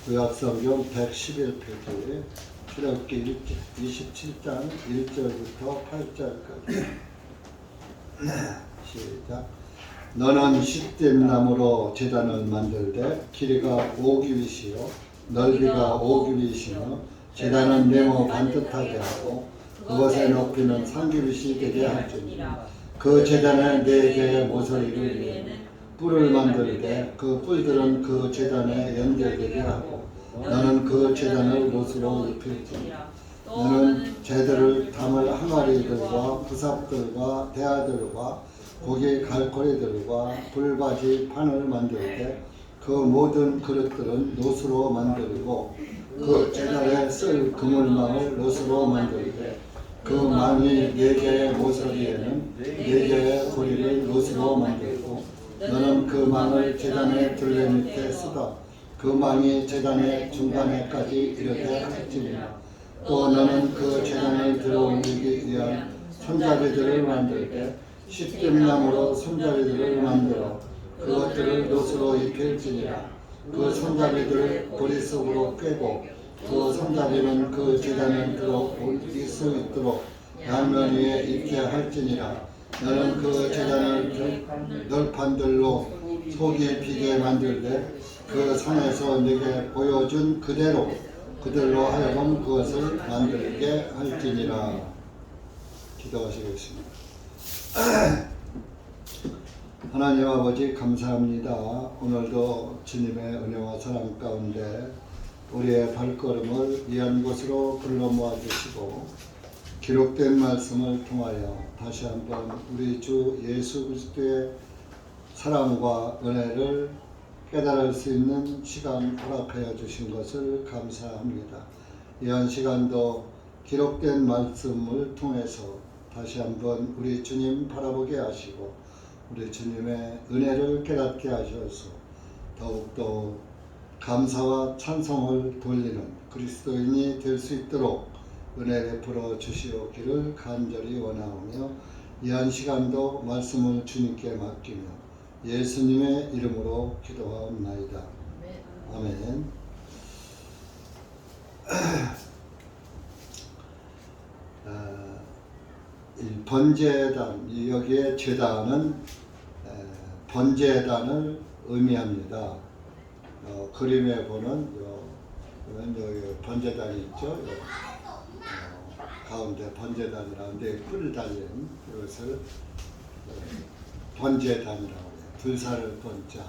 구약성경 111페이지 출애굽기 27장 1절부터 8절까지 시작. 너는 시뜸 나무로 제단을 만들되 길이가 5규빗이요 넓이가 5규빗이며 제단은 네모 반듯하게 하고 그것의 높이는 3규빗이 되게 할지니라. 그 제단에 4개의 모서리를 위해 뿔을 만들되 그 뿔들은 그 제단에 연결되게 하고 너는 그 제단을 못으로 입힐지니라. 너는 제들을 담을 항아리들과 부삽들과 대야들과 고기 갈고리들과 불바지 판을 만들되 그 모든 그릇들은 노수로 만들고 그 제단에 쓸 그물망을 노수로 만들되 그 망이 4개의 모서리에는 4개의 고리를 노수로 만들고 너는 그 망을 제단의 둘레 밑에 쓰다 그 망이 제단의 중간에까지 이르게 할지니라. 또 너는 그 제단을 들어올리기 위한 손잡이들을 만들되 시뜸나무로 손잡이들을 만들어 그것들을 노수로 입힐지니라. 그 손잡이들을 고리 속으로 꿰고 그 손잡이는 그 제단을 들어올릴 수 있도록 양면 위에 있게 할지니라. 너는 그 제단을 널판들로 속이 비게 만들되 그 산에서 네게 보여준 그들로 하여금 그것을 만들게 할지니라. 기도하시겠습니다. 하나님 아버지 감사합니다. 오늘도 주님의 은혜와 사랑 가운데 우리의 발걸음을 위한 곳으로 불러 모아주시고 기록된 말씀을 통하여 다시 한번 우리 주 예수 그리스도의 사랑과 은혜를 깨달을 수 있는 시간 허락하여 주신 것을 감사합니다. 이한 시간도 기록된 말씀을 통해서 다시 한번 우리 주님 바라보게 하시고 우리 주님의 은혜를 깨닫게 하셔서 더욱더 감사와 찬송을 돌리는 그리스도인이 될 수 있도록 은혜 베풀어 주시옵기를 간절히 원하오며 이한 시간도 말씀을 주님께 맡기며 예수님의 이름으로 기도하옵나이다. 아멘. 번제단, 여기에 제단은 번제단을 의미합니다. 그림에 보는 여기 번제단이 있죠. 가운데 번제단이라는데 뿔 달린 이것을 번제단이라고 해요. 불사를 번자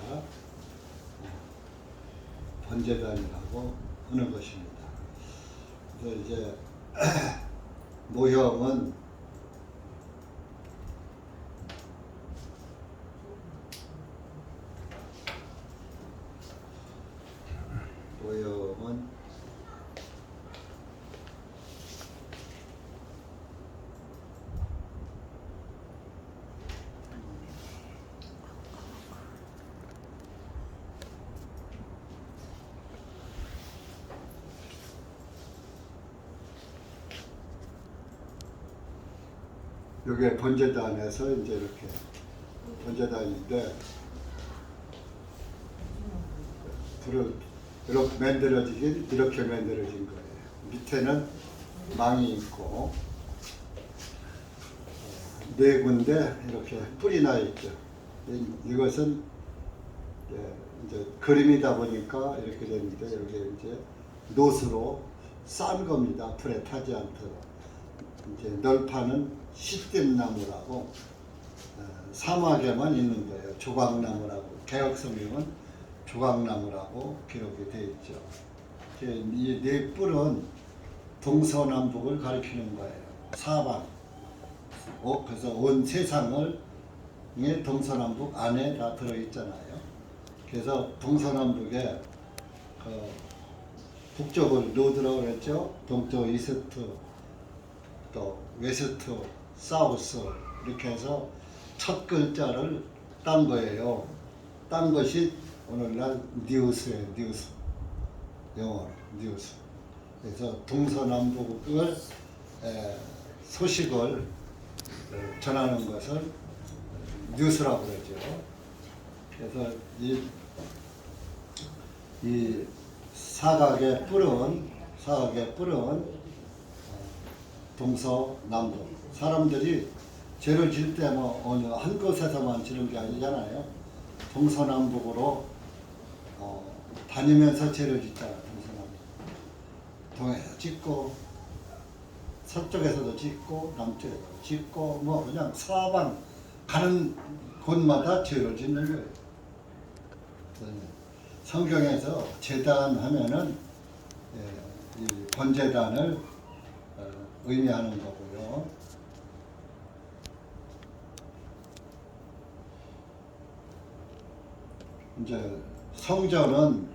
번제단이라고 하는 것입니다. 그래서 이제 모형은 여기에 번제단에서 이제 이렇게 번제단인데 불을 이렇게 만들어지긴 이렇게 만들어진 거예요. 밑에는 망이 있고 4군데 이렇게 뿔이 나 있죠. 이것은 이제 그림이다 보니까 이렇게 됐는데 여기 이제 노수로 싼 겁니다. 불에 타지 않도록. 이제 널판은 시뜸나무라고 사막에만 있는 거예요. 조각나무라고. 개혁성경은 조각나무라고 기록이 되어 있죠. 이 4뿔은 동서남북을 가리키는 거예요. 사방. 그래서 온 세상을 동서남북 안에 다 들어있잖아요. 그래서 동서남북에 북쪽을 노드라고 그랬죠. 동쪽 이스트, 또 웨스트, 사우스 이렇게 해서 첫 글자를 딴 거예요. 딴 것이 오늘날 뉴스예요. 뉴스. 영어로 뉴스. 그래서 동서남북을 소식을 전하는 것을 뉴스라고 그러죠. 그래서 이 사각의 뿔은 동서남북. 사람들이 죄를 질 때 뭐 어느 한 곳에서만 지는 게 아니잖아요. 동서남북으로 다니면서 죄를 짓잖아요. 동서남북. 동해에서 짓고 서쪽에서도 짓고 남쪽에서도 짓고 뭐 그냥 사방 가는 곳마다 죄를 짓는 거예요. 성경에서 제단 하면은 이 번제단을 의미하는 거고요. 이제 성전은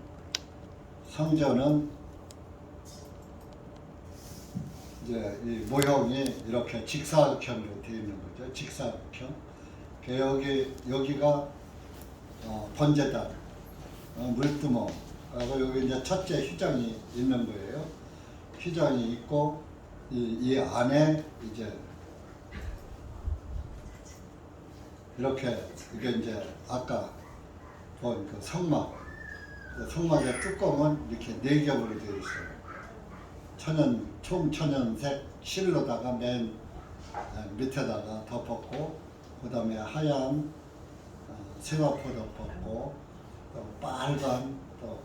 이제 이 모형이 이렇게 직사각형으로 되어 있는 거죠. 직사각형. 여기가 번제단, 물두멍. 하고 여기 이제 첫째 휘장이 있는 거예요. 휘장이 있고 이 안에 이제 이렇게 이게 이제 아까 본 그 성막. 성막의 뚜껑은 이렇게 네 겹으로 되어 있어요. 총천연색 실로다가 맨 밑에다가 덮었고, 그 다음에 하얀 세마포 덮었고, 또 빨간 또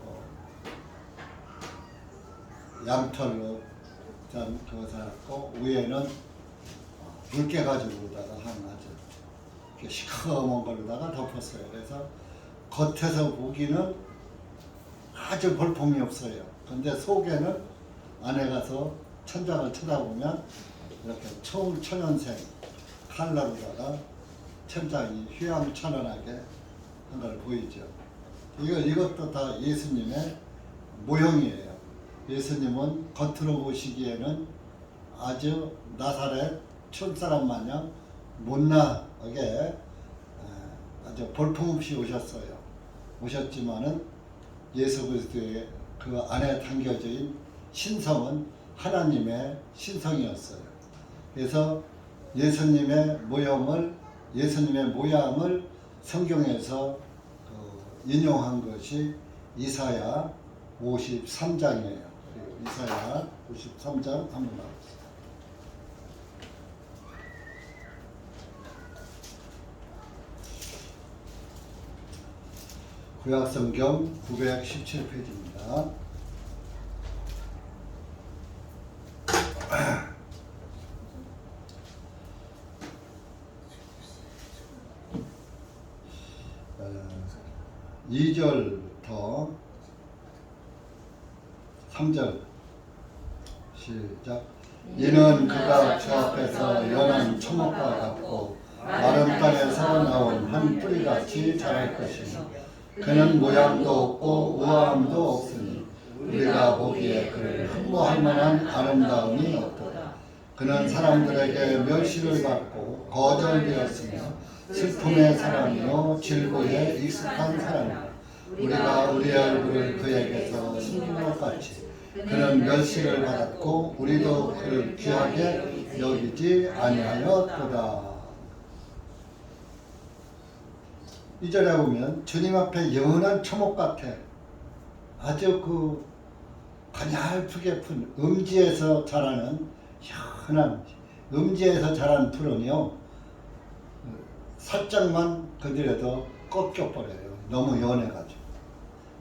양털로 그것을 했고, 위에는 물개 가지고다가 한 아주 이렇게 시커먼 걸로다가 덮었어요. 그래서 겉에서 보기는 아주 볼품이 없어요. 근데 속에는 안에 가서 천장을 쳐다보면 이렇게 초천연색 칼라로다가 천장이 휘황찬란하게 한 걸 보이죠. 이것도 다 예수님의 모형이에요. 예수님은 겉으로 보시기에는 아주 나사렛 촌사람 마냥 못나게 아주 볼품없이 오셨지만은 예수 그리스도의 그 안에 담겨진 신성은 하나님의 신성이었어요. 그래서 예수님의 모양을 성경에서 인용한 것이 이사야 53장이에요. 이사야 53장 한번 나오겠습니다. 구약성경 917페이지입니다. 이 2절부터 3절 시작. 이는 그가 주 앞에서 연한 초목과 같고 마른 땅에서 나온 한 뿌리같이 자랄 것이며 그는 모양도 없고 우아함도 없으니 우리가 보기에 그를 흠모할 만한 아름다움이 없도다. 그는 사람들에게 멸시를 받고 거절되었으며 슬픔의 사람이요 질고에 익숙한 사람이다. 우리가 우리의 얼굴을 그에게서 숨긴 것 같이 그는 멸시를 받았고 우리도 그를 귀하게 여기지 아니하였도다. 이 절에 보면 주님 앞에 연한 초목 같아. 아주 그 가냘프게 푼 음지에서 자라는 연한 음지에서 자란 풀은요 살짝만 건드려도 꺾여버려요. 너무 연해가지고.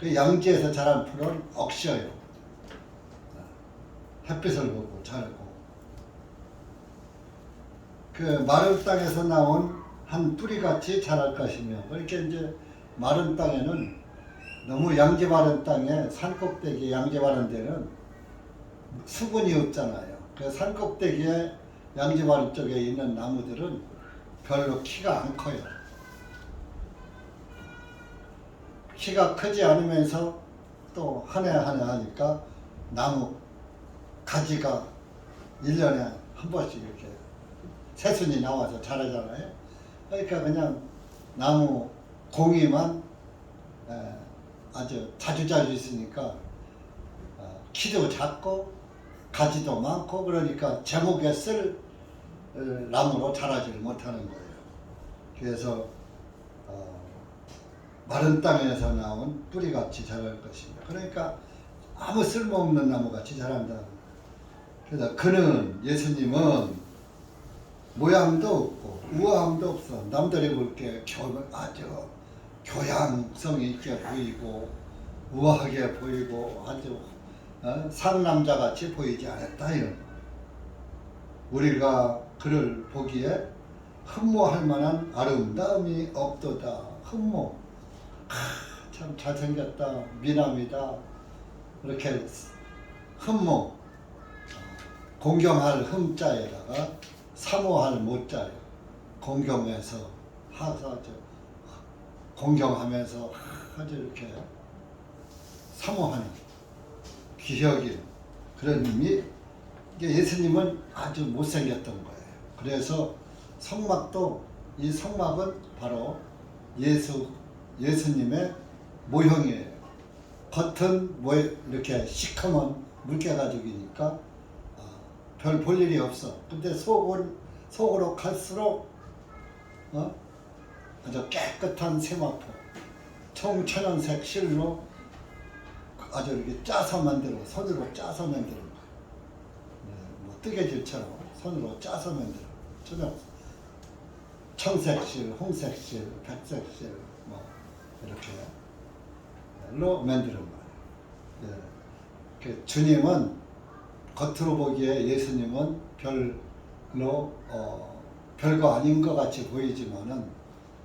그 양지에서 자란 풀은 억셔요. 햇빛을 보고 자르고. 그 마른 땅에서 나온 한 뿌리같이 자랄 것이며, 그렇게 이제 마른 땅에는 너무 양지 마른 땅에 산꼭대기 양지 마른 데는 수분이 없잖아요. 그 산꼭대기에 양지 마른 쪽에 있는 나무들은 별로 키가 안 커요. 키가 크지 않으면서 또 한 해 한 해 하니까 나무 가지가 1년에 한 번씩 이렇게 새순이 나와서 자라잖아요. 그러니까 그냥 나무 공이만 아주 자주 있으니까 키도 작고 가지도 많고 그러니까 제목에 쓸 나무로 자라지를 못하는 거예요. 그래서 마른 땅에서 나온 뿌리같이 자랄 것입니다. 그러니까 아무 쓸모없는 나무같이 자란다. 그래서 그는 예수님은 모양도 없고 우아함도 없어. 남들이 볼 게 아주 교양성 있게 보이고 우아하게 보이고 아주 상남자같이 보이지 않았다. 이런. 우리가 그를 보기에 흠모할 만한 아름다움이 없도다. 흠모. 참 잘생겼다. 미남이다. 이렇게 흠모. 공경할 흠자에다가 사모할 모자에 공경해서 공경하면서 아주 이렇게 사모하는 귀여긴 그런 의미. 예수님은 아주 못생겼던 거예요. 그래서 성막도 이 성막은 바로 예수님의 모형이에요. 겉은 이렇게 시커먼 물개 가죽이니까 별 볼 일이 없어. 근데 속으로 갈수록 아주 깨끗한 세마포, 청천연색 실로 아주 이렇게 짜서 만들어, 손으로 짜서 만드는 거예요. 뭐 뜨개질처럼 손으로 짜서 만들어. 청색실, 홍색실, 백색실 뭐 이렇게로 만드는 거예요. 주님은 겉으로 보기에 예수님은 별거 아닌 것 같이 보이지만은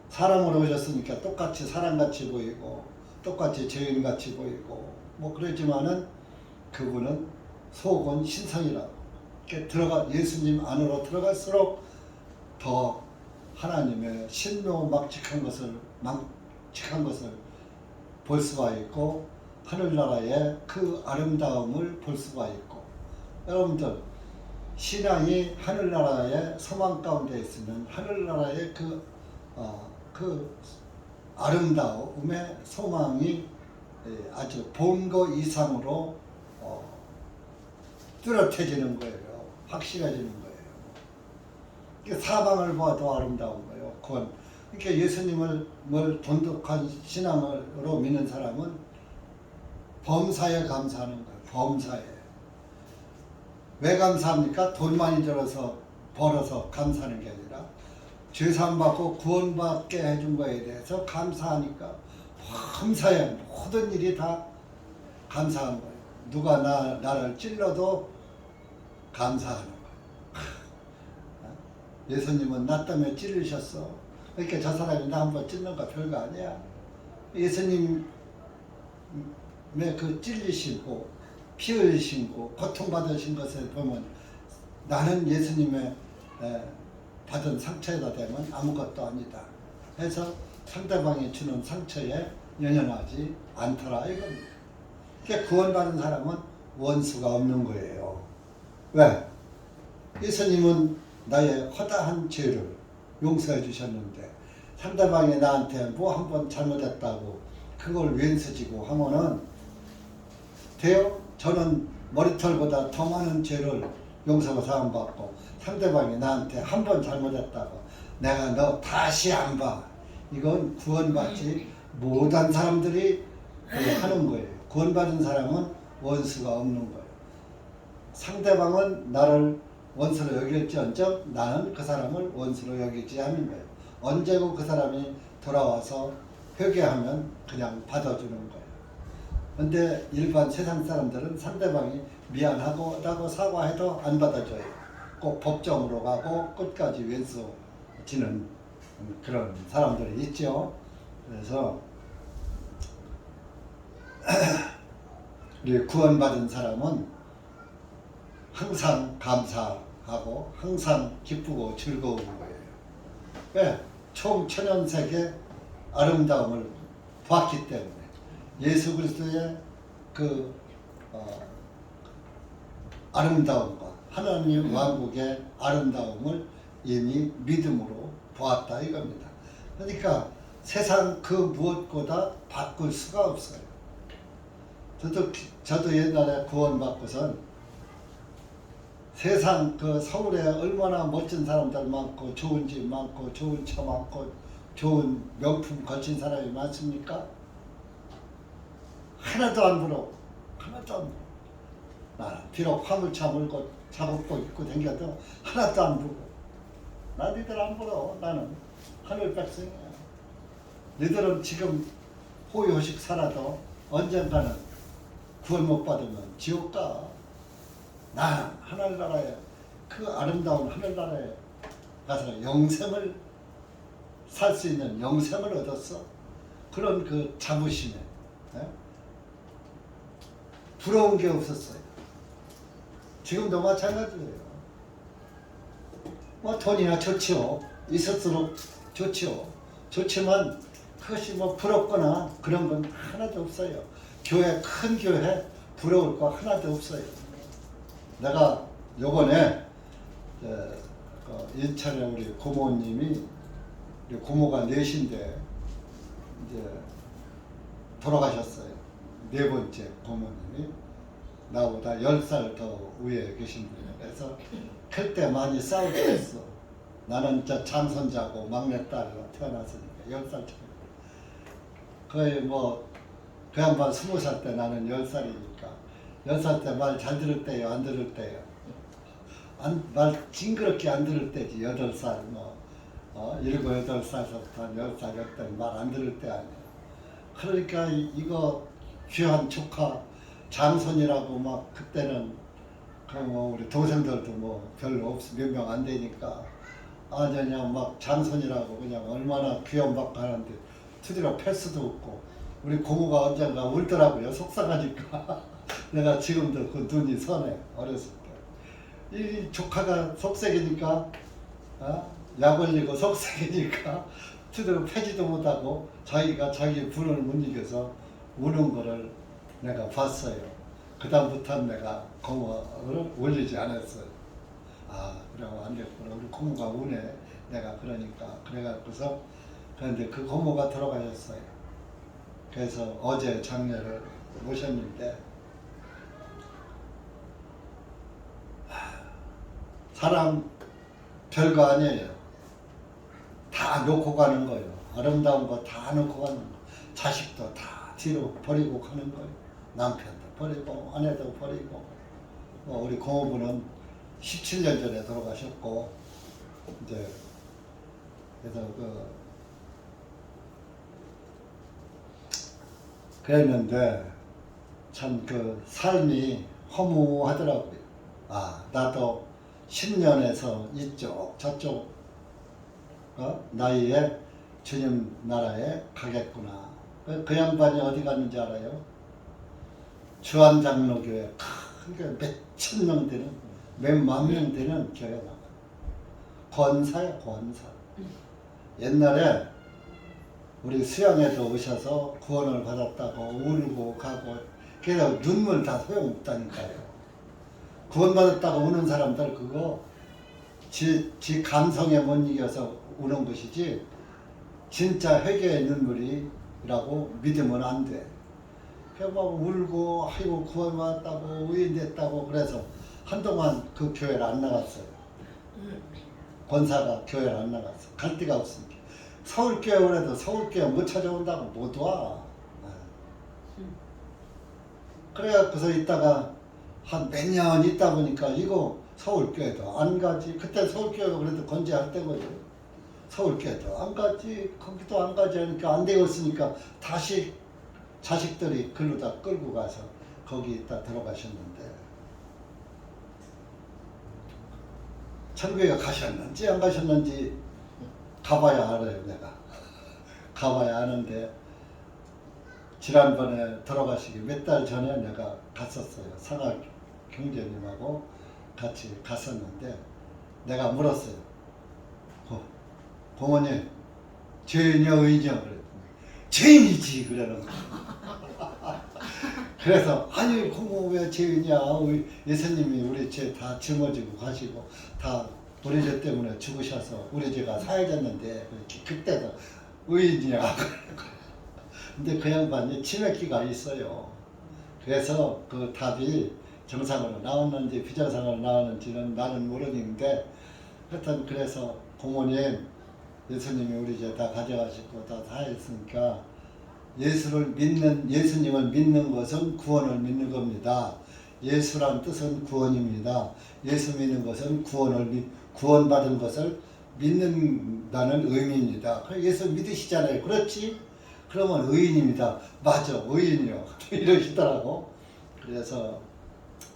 사람으로 오셨으니까 똑같이 사람같이 보이고 똑같이 죄인같이 보이고 뭐 그러지만은 그분은 속은 신성이라고. 예수님 안으로 들어갈수록 더 하나님의 신묘막측한 것을 볼 수가 있고 하늘나라의 그 아름다움을 볼 수가 있고. 여러분들 신앙이 하늘나라의 소망 가운데 있으면 하늘나라의 그 아름다움의 소망이 아주 본 거 이상으로 뚜렷해지는 거예요. 확실해지는 거예요. 사방을 봐도 아름다운 거예요. 그러니까 예수님을 돈독한 신앙으로 믿는 사람은 범사에 감사하는 거예요. 범사에. 왜 감사합니까? 돈 많이 벌어서 감사하는 게 아니라 죄사함받고 구원받게 해준 거에 대해서 감사하니까 범사에 모든 일이 다 감사한 거예요. 누가 나를 찔러도 감사하는 거예요. 예수님은 나 때문에 찔리셨어. 그러니까 저 사람이 나 한번 찔는 거 별거 아니야. 예수님의 그 찔리시고 피 흘리시고 고통받으신 것을 보면 나는 예수님의 받은 상처에다 대면 아무것도 아니다 해서 상대방이 주는 상처에 연연하지 않더라 이겁니다. 그러니까 구원받은 사람은 원수가 없는 거예요. 왜? 예수님은 나의 허다한 죄를 용서해 주셨는데 상대방이 나한테 뭐 한 번 잘못했다고 그걸 왼수지고 하면은 돼요? 저는 머리털보다 더 많은 죄를 용서가 사함받고 상대방이 나한테 한 번 잘못했다고 내가 너 다시 안 봐. 이건 구원받지 못한 사람들이 하는 거예요. 구원받은 사람은 원수가 없는 거예요. 상대방은 나를 원수로 여길지언정 나는 그 사람을 원수로 여기지 않는 거예요. 언제고 그 사람이 돌아와서 회개하면 그냥 받아주는 거예요. 근데 일반 세상 사람들은 상대방이 미안하다고 사과해도 안 받아줘요. 꼭 법정으로 가고 끝까지 왼수 지는 그런 사람들이 있죠. 그래서 우리 구원받은 사람은 항상 감사하고 항상 기쁘고 즐거운 거예요. 왜? 총천연색의 아름다움을 봤기 때문에 예수 그리스도의 그 아름다움과 하나님 왕국의 아름다움을 이미 믿음으로 보았다 이겁니다. 그러니까 세상 그 무엇보다 바꿀 수가 없어요. 저도 옛날에 구원받고선 세상 그 서울에 얼마나 멋진 사람들 많고 좋은 집 많고 좋은 차 많고 좋은 명품 걸친 사람이 많습니까? 하나도 안 부러워. 하나도 안 보고. 나는 비록 화물차 물고 작업복 입고 다녀도 하나도 안 보고. 나 니들 안 보러. 나는 하늘 백성이야. 너희들은 지금 호의호식 살아도 언젠가는 구원 못 받으면 지옥 가. 나 하늘나라에 그 아름다운 하늘나라에 가서 영생을 살 수 있는 영생을 얻었어. 그런 그 자부심에 부러운 게 없었어요. 지금도 마찬가지예요. 뭐 돈이나 좋지요. 있을수록 좋지요. 좋지만 그것이 뭐 부럽거나 그런 건 하나도 없어요. 교회, 큰 교회 부러울 거 하나도 없어요. 내가 요번에 인천에 우리 고모님이, 우리 고모가 넷인데 이제 돌아가셨어요. 네 번째 고모님이 나보다 10살 더 위에 계신 분이에요. 그래서 클 때 많이 싸우게 했어. 나는 장손자고 막내딸로 태어났으니까 10살 차이. 거의 뭐 그 양반 20살 때 나는 10살이니까 10살 때 말 잘 들을 때요, 안 들을 때요. 말 징그럽게 안 들을 때지. 8살 뭐 7, 8살서부터 한 10살 역대 말 안 들을 때 아니야. 그러니까 이거 귀한 조카 장손이라고 막 그때는 뭐 우리 동생들도 뭐 별로 몇 명 안 되니까 그냥 막 장손이라고 그냥 얼마나 귀염받고 하는데 투지로 패스도 없고 우리 고모가 언젠가 울더라고요. 속상하니까. 내가 지금도 그 눈이 선해. 어렸을 때 이 조카가 속색이니까 약 올리고 속색이니까 투지로 패지도 못하고 자기가 자기 분을 못 이겨서 우는 거를 내가 봤어요. 그 다음부터는 내가 고모를 올리지 않았어요. 그러고 안 됐구나. 우리 고모가 우네. 내가 그러니까. 그래갖고서, 그런데 그 고모가 돌아가셨어요. 그래서 어제 장례를 모셨는데, 사람 별거 아니에요. 다 놓고 가는 거예요. 아름다운 거 다 놓고 가는 거. 자식도 다 뒤로 버리고 가는 거예요. 남편도 버리고 아내도 버리고. 우리 고모부는 17년 전에 돌아가셨고 이제 그래서 그랬는데 참 그 삶이 허무하더라고요. 나도 10년에서 이쪽 저쪽 나이에 주님 나라에 가겠구나. 그 양반이 어디 갔는지 알아요? 주한장로교회 크게 몇천 명 되는, 몇만 명 되는 교회 나가요. 권사야, 권사. 옛날에 우리 수양에도 오셔서 구원을 받았다고 울고 가고, 그래서 눈물 다 소용없다니까요. 구원받았다고 우는 사람들 그거 지 감성에 못 이겨서 우는 것이지 진짜 회개의 눈물이라고 믿으면 안 돼. 그래서 막 울고 아이고 구원받았다고 의인됐다고 그래서 한동안 그 교회를 안 나갔어요. 권사가 교회를 안 나갔어. 갈 데가 없으니까. 서울교회 오래도 서울교회 못 찾아온다고 못 와. 그래갖고서 있다가 한 몇 년 있다 보니까 이거 서울교회도 안 가지. 그때 서울교회가 그래도 건재할 때거든. 서울교회도 안 가지, 거기도 안 가지 하니까 안 되었으니까 다시 자식들이 글로 다 끌고 가서 거기 있다 들어가셨는데, 천국에 가셨는지 안 가셨는지 가봐야 알아요. 내가 가봐야 아는데 지난번에 돌아가시기 몇 달 전에 내가 갔었어요. 상하 경제님하고 같이 갔었는데 내가 물었어요. 고모님 죄인이야 의인이야? 그랬더니 죄인이지 그러는 거야. 그래서 아니 고모 왜 죄인이야? 예수님이 우리 죄 다 짊어지고 가시고 다 우리 죄 때문에 죽으셔서 우리 죄가 사해졌는데 그때도 의인이야. 근데 그 양반이 치매기가 있어요. 그래서 그 답이 정상으로 나왔는지 비정상으로 나왔는지는 나는 모르는데 하여튼 그래서 고모님 예수님이 우리 죄 다 가져가시고 다 했으니까 예수님을 믿는 것은 구원을 믿는 겁니다. 예수란 뜻은 구원입니다. 예수 믿는 것은 구원받은 것을 믿는다는 의미입니다. 예수 믿으시잖아요. 그렇지? 그러면 의인입니다. 맞아, 의인이요. 이러시더라고. 그래서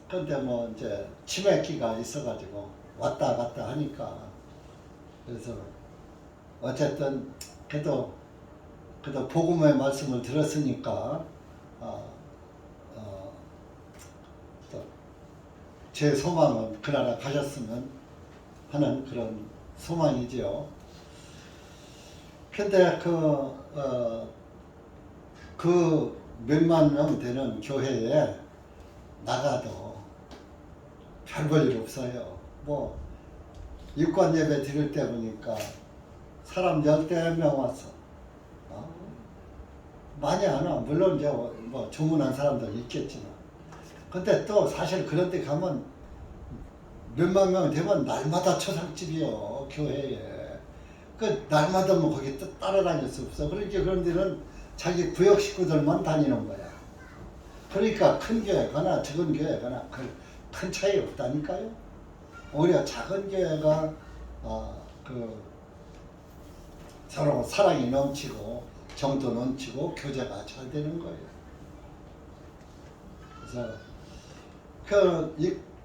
근데 뭐 이제 치매기가 있어가지고 왔다 갔다 하니까 그래서 어쨌든 그래도 복음의 말씀을 들었으니까 제 소망은 그 나라 가셨으면 하는 그런 소망이지요. 근데 그 몇만 명 되는 교회에 나가도 별 볼 일 없어요. 뭐 입관 예배 드릴 때 보니까 사람 10명 왔어. 많이 안 와. 물론 이제 뭐 주문한 사람들 있겠지만. 근데 또 사실 그런 데 가면 몇만 명 되면 날마다 초상집이요. 교회에. 그 날마다 뭐 거기 따라다닐 수 없어. 그러니까 그런 데는 자기 구역 식구들만 다니는 거야. 그러니까 큰 교회 가나 작은 교회 가나 큰 차이 없다니까요. 오히려 작은 교회가 서로 사랑이 넘치고 정도 넘치고 교제가 잘 되는 거예요. 그래서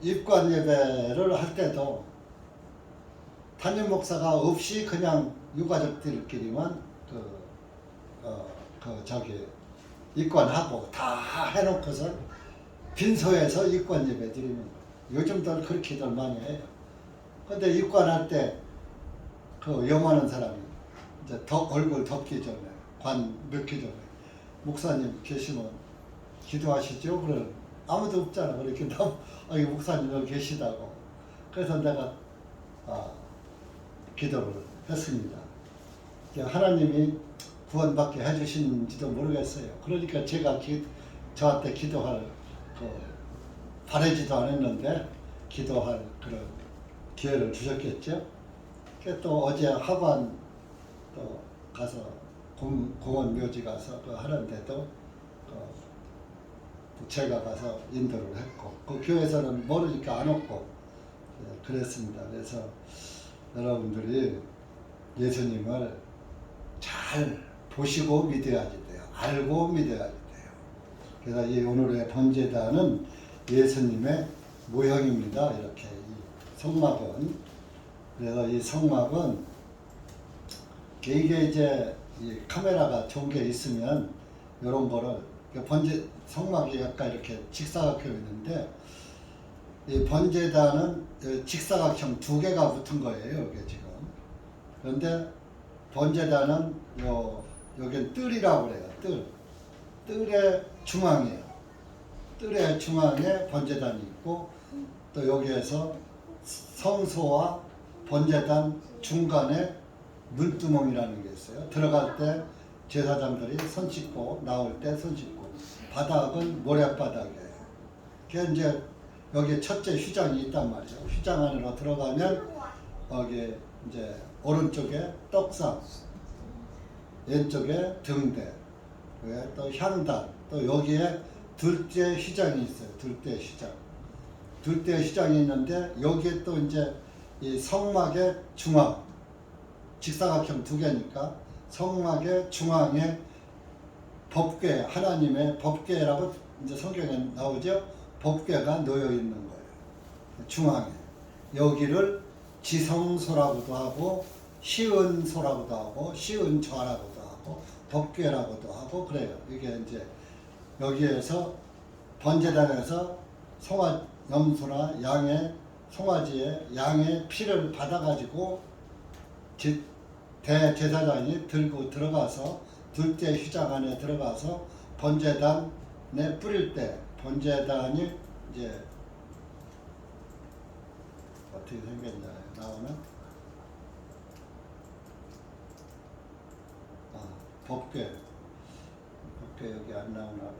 입관 예배를 할 때도 담임 목사가 없이 그냥 유가족들끼리만 입관하고 다 해놓고서 빈소에서 입관 예배 드리는 거예요. 요즘들 그렇게들 많이 해요. 근데 입관할 때 염하는 사람이 이제 얼굴 덮기 전에 관 넣기 전에 목사님 계시면 기도하시죠? 그래 아무도 없잖아. 그렇게 목사님 여기 계시다고. 그래서 내가 기도를 했습니다. 하나님이 구원받게 해주시는지도 모르겠어요. 그러니까 제가 저한테 기도할 바라지도 않았는데 기도할 그런 기회를 주셨겠죠. 또 어제 하반 또 가서 공원 묘지 가서 하는데도 제가 가서 인도를 했고 그 교회에서는 모르니까 안 왔고 그랬습니다. 그래서 여러분들이 예수님을 잘 보시고 믿어야지 돼요. 알고 믿어야지 돼요. 그래서 이 오늘의 번제단은 예수님의 모형입니다. 이렇게 이 성막은. 그래서 이 성막은 이게 이제 이 카메라가 좋은 게 있으면 이런 거를 성막이 약간 이렇게 직사각형 있는데 이 번제단은 직사각형 2개가 붙은 거예요. 이게 지금. 그런데 번제단은 여긴 뜰이라고 그래요. 뜰의 중앙이에요. 뜰의 중앙에 번제단이 있고 또 여기에서 성소와 번제단 중간에 문두멍이라는 게 있어요. 들어갈 때 제사장들이 손 씻고 나올 때 손 씻고 바닥은 모래바닥이에요. 그게 이제 여기 첫째 휘장이 있단 말이에요. 휘장 안으로 들어가면 여기 이제 오른쪽에 떡상, 왼쪽에 등대, 또 향단, 또 여기에 둘째 휘장이 있어요. 둘째 휘장. 둘째 휘장이 있는데 여기에 또 이제 이 성막의 중앙, 직사각형 2개니까 성막의 중앙에 법궤, 하나님의 법궤라고 이제 성경에 나오죠. 법궤가 놓여 있는 거예요. 중앙에. 여기를 지성소라고도 하고 시은소라고도 하고 시은좌라고도 하고 법궤라고도 하고 그래요. 이게 이제 여기에서 번제단에서 염소나 양의 송아지의 양의 피를 받아가지고 대제사장이 들고 들어가서 둘째 휘장 안에 들어가서 번제단에 뿌릴 때 번제단이 이제 어떻게 생겼냐 나오나? 법궤 여기 안 나오나 봐.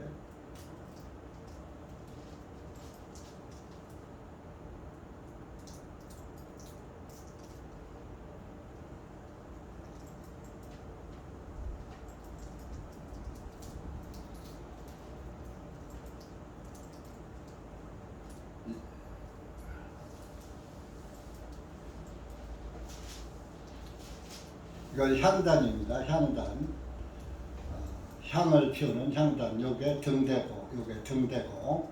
이걸 향단입니다. 향단. 향을 피우는 향단. 요게 등대고, 요게 등대고.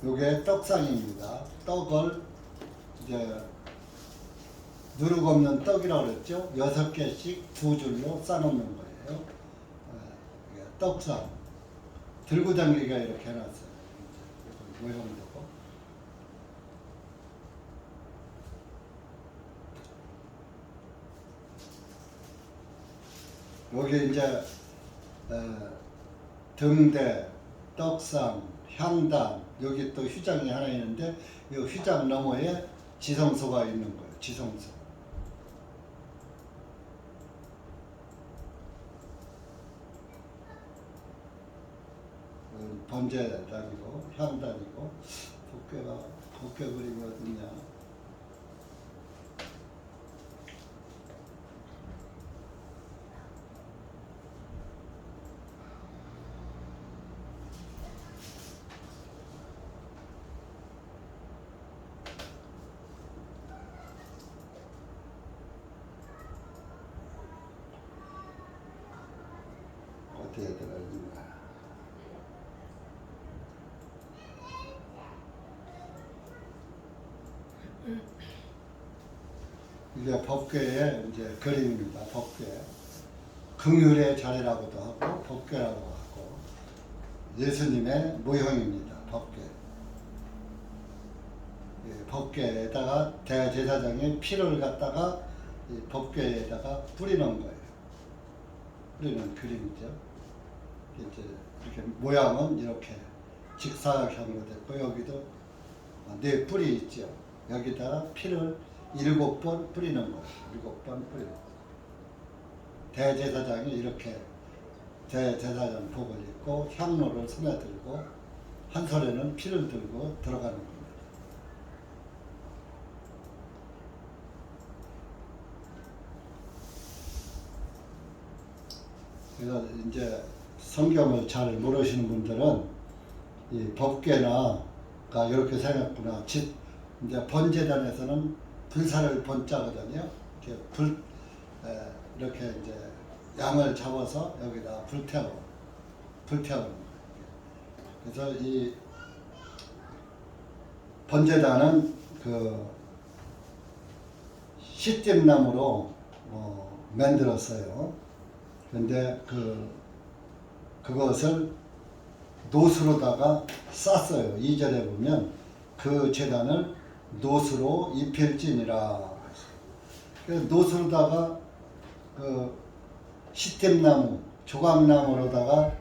요게 떡상입니다. 떡을 이제 누룩 없는 떡이라고 그랬죠. 6개씩 2줄로 싸놓는 거예요. 떡상. 들고 다니기가 이렇게 해놨어요. 모형도. 여기 이제 등대, 떡상, 향단, 여기 또 휘장이 하나 있는데 이 휘장 너머에 지성소가 있는 거예요. 지성소. 번제단이고 향단이고 법궤 그림이 어딨냐. 어디에 들어있는가. 이게 법궤의 이제 그림입니다. 법궤. 긍휼의 자리라고도 하고 법궤라고 하고 예수님의 모형입니다. 법궤. 법궤에다가 대제사장이 피를 갖다가 이 법궤에다가 뿌리는 거예요. 뿌리는 그림이죠. 이제 이렇게 모양은 이렇게 직사각형으로 됐고 여기도 4뿔이 있죠. 여기다가 피를 7번 뿌리는 거예요. 7번 뿌리는 거예요. 대제사장이 이렇게 대제사장 복을 입고 향로를 손에 들고 한 손에는 피를 들고 들어가는 겁니다. 그래서 이제 성경을 잘 모르시는 분들은 이 법궤나 이렇게 생겼구나. 이제 번제단에서는 불사를 번자거든요. 이렇게 이렇게 이제 양을 잡아서 여기다 불태우는 거예요. 그래서 이 번제단은 그 시띠나무로 만들었어요. 근데 그것을 노수로다가 쌌어요. 2절에 보면 그 제단을 노수로 입힐지니라. 그래서 노수로다가 그 시템나무, 조각나무로다가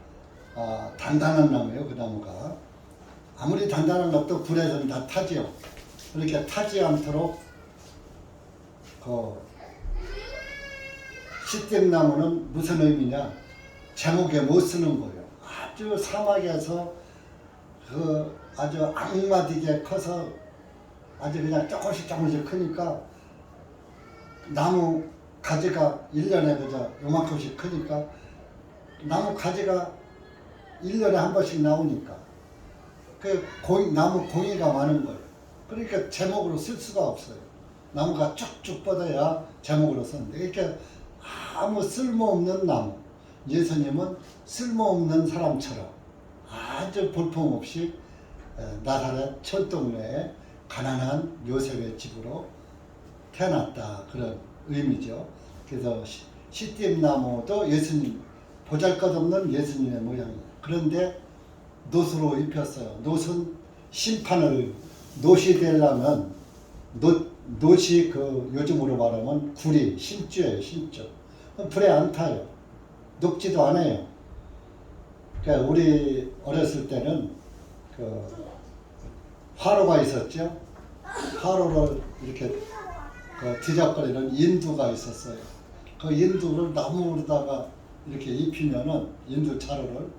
단단한 나무예요. 그 나무가 아무리 단단한 것도 불에서는 다 타지요. 그렇게 타지 않도록 그 시템나무는 무슨 의미냐? 제목에 못 쓰는 거예요. 아주 사막에서 그 아주 악마디게 커서 아주 그냥 조금씩 크니까 나무 가지가 1년에 그저 요만큼씩 크니까 나무 가지가 1년에 한 번씩 나오니까 그 나무 공이가 많은 거예요. 그러니까 제목으로 쓸 수가 없어요. 나무가 쭉쭉 뻗어야 제목으로 쓰는데 이렇게 아무 쓸모없는 나무. 예수님은 쓸모없는 사람처럼 아주 볼품없이 나사렛 철동네에 가난한 요셉의 집으로 태어났다. 그런 의미죠. 그래서 시띠나무도 예수님, 보잘것없는 예수님의 모양이에요. 그런데 놋으로 입혔어요. 놋은 심판을, 놋이 되려면 놋이 요즘으로 말하면 구리, 심주예요. 심주. 불에 안 타요. 녹지도 않아요. 그러니까 우리 어렸을 때는 화로가 있었죠. 화로를 이렇게 뒤적거리는 인두가 있었어요. 그 인두를 나무로다가 이렇게 입히면은 인두 자루를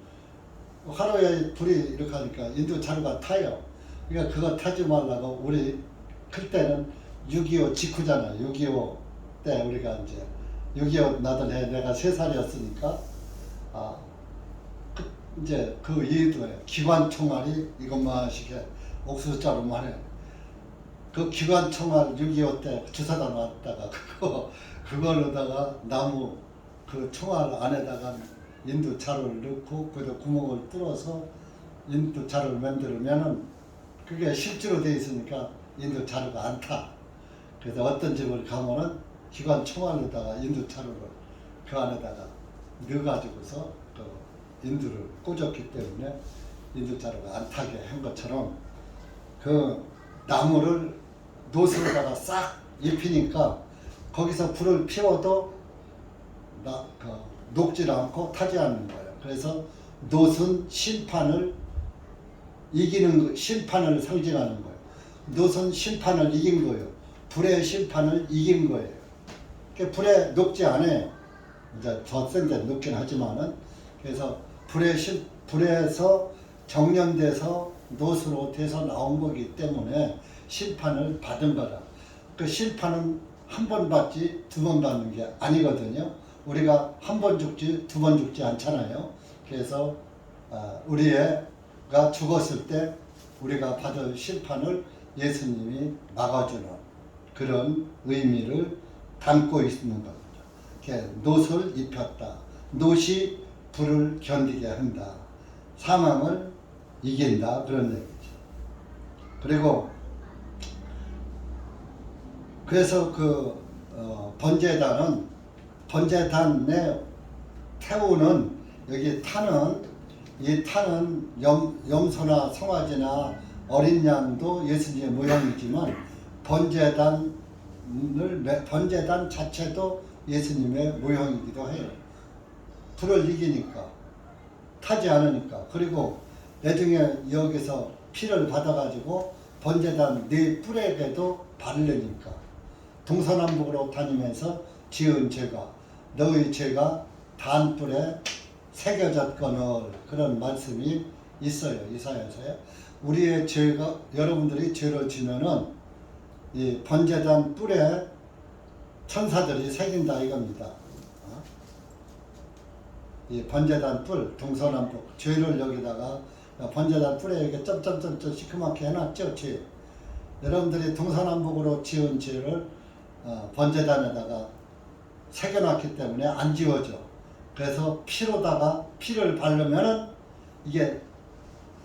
화로에 불이 이렇게 하니까 인두 자루가 타요. 그러니까 그거 타지 말라고 우리 클 때는 6.25 직후잖아요. 6.25 때 우리가 이제 6.25 나던 해 내가 3살이었으니까 이제 그 이유도예요. 기관 총알이 이것만 시게 옥수수자루만 해. 그 기관총알 6.25 때 주사단 왔다가 그걸로다가 나무 그 총알 안에다가 인두차를 넣고 거기다 구멍을 뚫어서 인두차를 만들면은 그게 실제로 돼 있으니까 인두차루가 안 타. 그래서 어떤 집을 가면은 기관총알로다가 인두차루를 그 안에다가 넣어가지고서 그 인두를 꽂았기 때문에 인두차루가 안 타게 한 것처럼 그 나무를 노스로다가 싹 입히니까 거기서 불을 피워도 녹지 않고 타지 않는 거예요. 그래서 노선 심판을 이기는 심판을 상징하는 거예요. 노선 심판을 이긴 거예요. 불의 심판을 이긴 거예요. 불에 녹지 않아요. 이제 더 센데 녹긴 하지만은 그래서 불에서 정련돼서 노수로 돼서 나온 거기 때문에 심판을 받은 거다. 그 심판은 한 번 받지 두 번 받는 게 아니거든요. 우리가 한 번 죽지 두 번 죽지 않잖아요. 그래서 우리가 죽었을 때 우리가 받을 심판을 예수님이 막아주는 그런 의미를 담고 있는 겁니다. 노를 입혔다. 노시 불을 견디게 한다. 사망을 이긴다. 그런 얘기죠. 그리고 그래서 그 번제단에 태우는 여기 이 타는 염소나 송아지나 어린 양도 예수님의 모형이지만 번제단 자체도 예수님의 모형이기도 해요. 불을 이기니까 타지 않으니까. 그리고 나중에 여기서 피를 받아가지고 번제단 네 뿔에게도 바르려니까 동서남북으로 다니면서 지은 죄가 너의 죄가 단뿔에 새겨졌거늘 그런 말씀이 있어요. 이사야서에. 우리의 죄가 여러분들이 죄를 지면은 이 번제단 뿔에 천사들이 새긴다 이겁니다. 이 번제단 뿔 동서남북 죄를 여기다가 번제단 뿔에 이렇게 점점점점 시커멓게 해놨죠. 죄. 여러분들이 동서남북으로 지은 죄를 번제단에다가 새겨놨기 때문에 안 지워져. 그래서 피를 바르면은 이게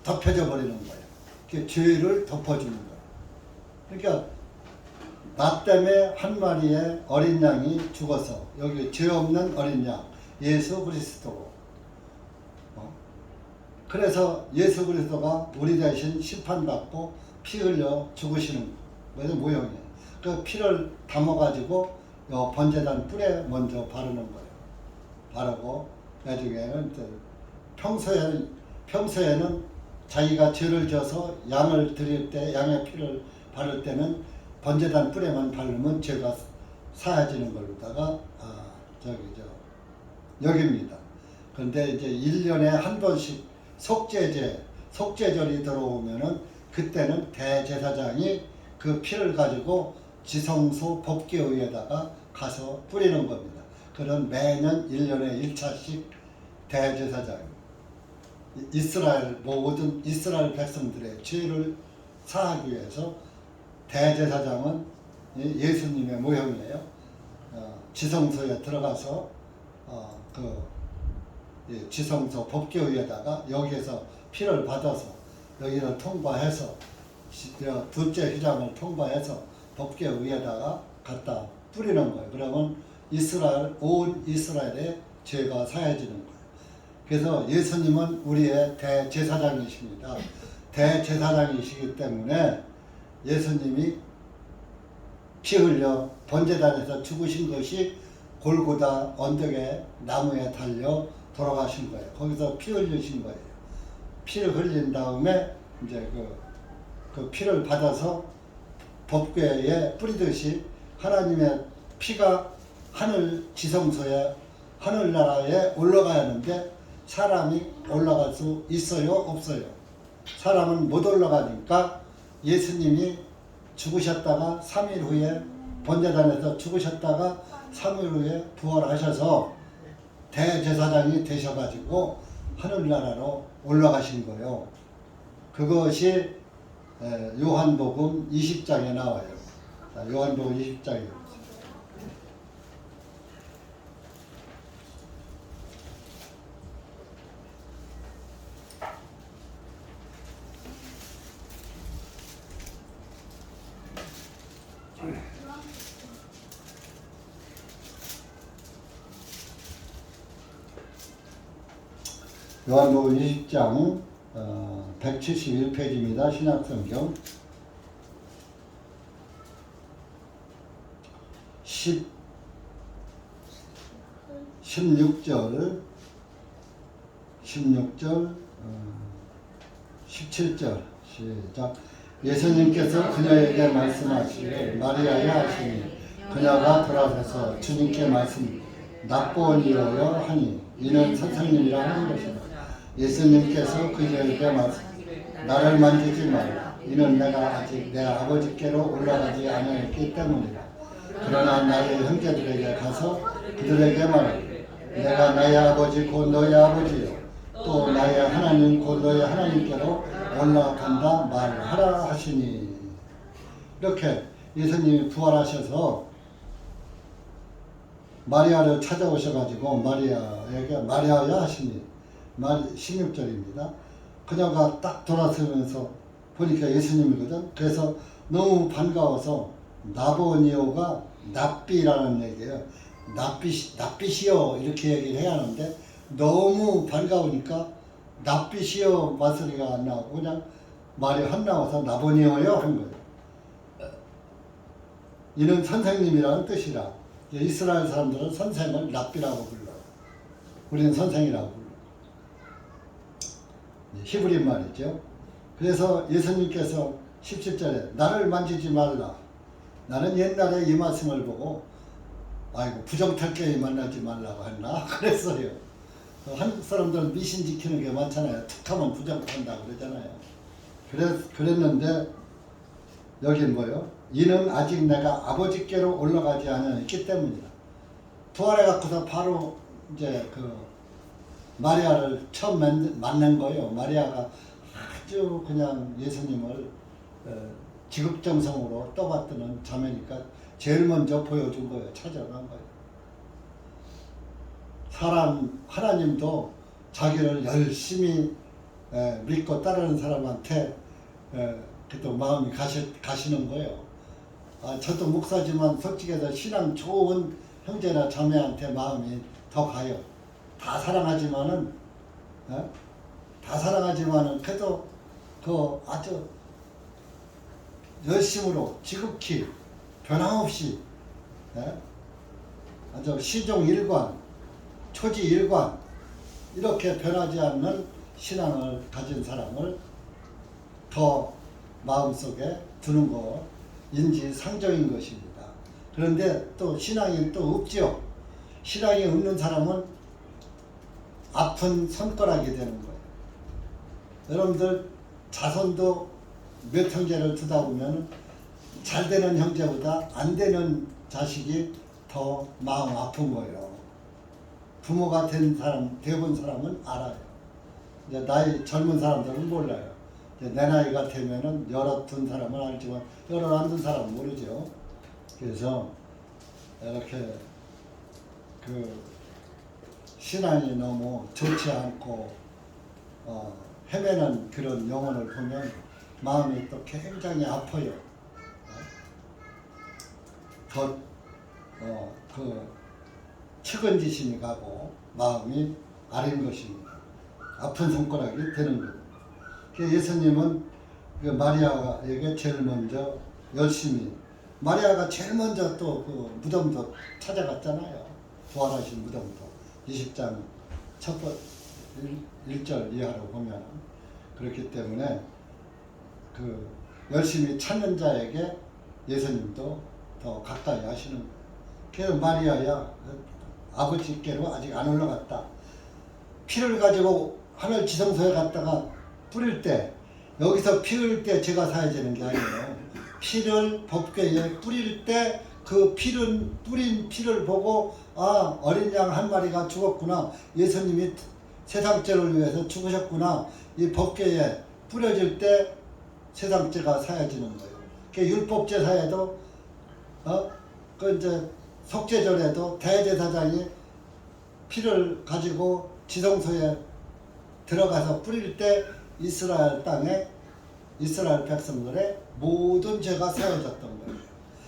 덮여져 버리는 거예요. 이게 죄를 덮어주는 거예요. 그러니까 나 때문에 한 마리의 어린 양이 죽어서 여기 죄 없는 어린 양 예수 그리스도. 그래서 예수 그리스도가 우리 대신 심판받고 피 흘려 죽으시는 모형이에요. 그 피를 담아가지고 번제단 뿔에 먼저 바르는 거예요. 바르고 나중에는 평소에는 자기가 죄를 져서 양을 드릴 때 양의 피를 바를 때는 번제단 뿔에만 바르면 죄가 사해지는 걸로다가 여깁니다. 그런데 이제 1년에 한 번씩 속죄절이 들어오면은 그때는 대제사장이 그 피를 가지고 지성소 법궤의에다가 가서 뿌리는 겁니다. 그런 매년 1년에 1차씩 대제사장 모든 이스라엘 백성들의 죄를 사하기 위해서 대제사장은 예수님의 모형이에요. 지성소에 들어가서 지성소 법궤의에다가 여기에서 피를 받아서 여기를 통과해서 둘째 휘장을 통과해서 법궤의에다가 갖다 뿌리는 거예요. 그러면 온 이스라엘의 죄가 사해지는 거예요. 그래서 예수님은 우리의 대제사장이십니다. 대제사장이시기 때문에 예수님이 피 흘려 번제단에서 죽으신 것이 골고다 언덕에 나무에 달려 돌아가신 거예요. 거기서 피 흘리신 거예요. 피를 흘린 다음에 이제 그 피를 받아서 법궤에 뿌리듯이 하나님의 피가 하늘 지성소에 하늘나라에 올라가야 하는데 사람이 올라갈 수 있어요? 없어요? 사람은 못 올라가니까 예수님이 죽으셨다가 3일 후에 번제단에서 죽으셨다가 3일 후에 부활하셔서 대제사장이 되셔가지고 하늘나라로 올라가신 거예요. 그것이 요한복음 20장에 나와요. 자, 요한복음 20장에. 요한복음 20장 171페이지입니다. 신약성경 16절 17절 시작. 예수님께서 그녀에게 말씀하시되 마리아야 하시니 그녀가 돌아서서 주님께 말씀 납보니여여 하니 이는 선생님이라 하는 것이다. 예수님께서 그녀에게 말씀 나를 만지지 말라. 이는 내가 아직 내 아버지께로 올라가지 않았기 때문이다. 그러나 나의 형제들에게 가서 그들에게 말하되 내가 나의 아버지 곧 너의 아버지요 또 나의 하나님 곧 너의 하나님께로 올라간다 말하라 하시니. 이렇게 예수님이 부활하셔서 마리아를 찾아오셔가지고 마리아에게 마리아야 하시니 16절입니다. 그녀가 딱 돌아서면서 보니까 예수님이거든. 그래서 너무 반가워서 나보니오가 납비라는 얘기예요. 납비시여 이렇게 얘기를 해야 하는데 너무 반가우니까 납비시여 마소리가 안 나오고 그냥 말이 안 나와서 나보니오요 한 거예요. 이는 선생님이라는 뜻이라. 이스라엘 사람들은 선생을 납비라고 불러요. 우리는 선생이라고 불러요. 히브리 말이죠. 그래서 예수님께서 17절에 나를 만지지 말라. 나는 옛날에 이 말씀을 보고 아이고 부정탈게 만나지 말라고 했나 그랬어요. 한국 사람들은 미신 지키는 게 많잖아요. 툭하면 부정한다고 그러잖아요. 그랬는데 여긴 뭐요? 이는 아직 내가 아버지께로 올라가지 않았기 때문이다. 부활해 갖고서 바로 이제 그 마리아를 처음 만난 거예요. 마리아가 아주 그냥 예수님을 지극정성으로 떠받드는 자매니까 제일 먼저 보여준 거예요. 찾아간 거예요. 하나님도 자기를 열심히 믿고 따르는 사람한테 또 마음이 가시는 거예요. 저도 목사지만 솔직해서 신앙 좋은 형제나 자매한테 마음이 더 가요. 다 사랑하지만은 그래도 그 아주 열심으로 지극히 변함없이 아주 시종일관 초지일관 이렇게 변하지 않는 신앙을 가진 사람을 더 마음속에 두는 거 인지상정인 것입니다. 그런데 또 신앙이 또 없죠. 신앙이 없는 사람은 아픈 손가락이 되는 거예요. 여러분들 자손도 몇 형제를 두다 보면 잘 되는 형제보다 안 되는 자식이 더 마음 아픈 거예요. 부모가 된 사람, 되본 사람은 알아요. 이제 나이 젊은 사람들은 몰라요. 이제 내 나이가 되면은 여러 둔 사람은 알지만 여러 안 둔 사람은 모르죠. 그래서 이렇게 그 신앙이 너무 좋지 않고 헤매는 그런 영혼을 보면 마음이 또 굉장히 아파요. 그 측은지심이 가고 마음이 아린 것입니다. 아픈 손가락이 되는 겁니다. 예수님은 그 마리아에게 제일 먼저 열심히 마리아가 제일 먼저 또 그 무덤도 찾아갔잖아요. 부활하신 무덤도 20장 첫 번째 1절 이하로 보면 그렇기 때문에 그 열심히 찾는 자에게 예수님도 더 가까이 하시는 거예요. 그래서 마리아야 아버지께로 아직 안 올라갔다. 피를 가지고 하늘 지성소에 갔다가 뿌릴 때 여기서 피 흘릴 때 제가 사야 되는 게 아니에요. 피를 법궤에 뿌릴 때 그 뿌린 피를 보고 어린 양 한 마리가 죽었구나. 예수님이 세상 죄를 위해서 죽으셨구나. 이 법궤에 뿌려질 때 세상죄가 사해지는 거예요. 그 율법제 사에도 그 이제 속죄절에도 대제사장이 피를 가지고 지성소에 들어가서 뿌릴 때 이스라엘 땅에 이스라엘 백성들의 모든 죄가 사해졌던 거예요.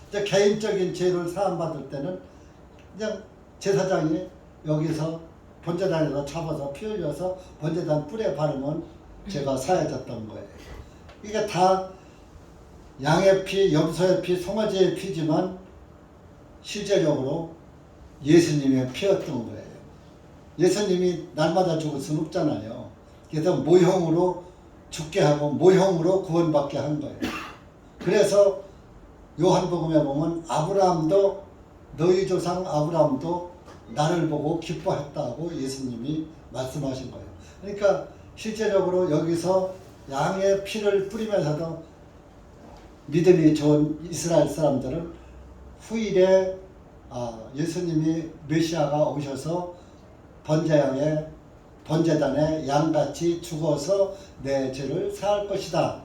이제 개인적인 죄를 사함받을 때는 그냥 제사장이 여기서 번제단에서 잡아서 피 흘려서 번제단 뿔에 바르면 죄가 사해졌던 거예요. 이게 다 양의 피, 염소의 피, 송아지의 피지만 실제적으로 예수님의 피였던 거예요. 예수님이 날마다 죽을 수는 없잖아요. 그래서 모형으로 죽게 하고 모형으로 구원받게 한 거예요. 그래서 요한복음에 보면 아브라함도 너희 조상 아브라함도 나를 보고 기뻐했다고 예수님이 말씀하신 거예요. 그러니까 실제적으로 여기서 양의 피를 뿌리면서도 믿음이 좋은 이스라엘 사람들은 후일에 예수님이 메시아가 오셔서 번제단에 양같이 죽어서 내 죄를 사할 것이다.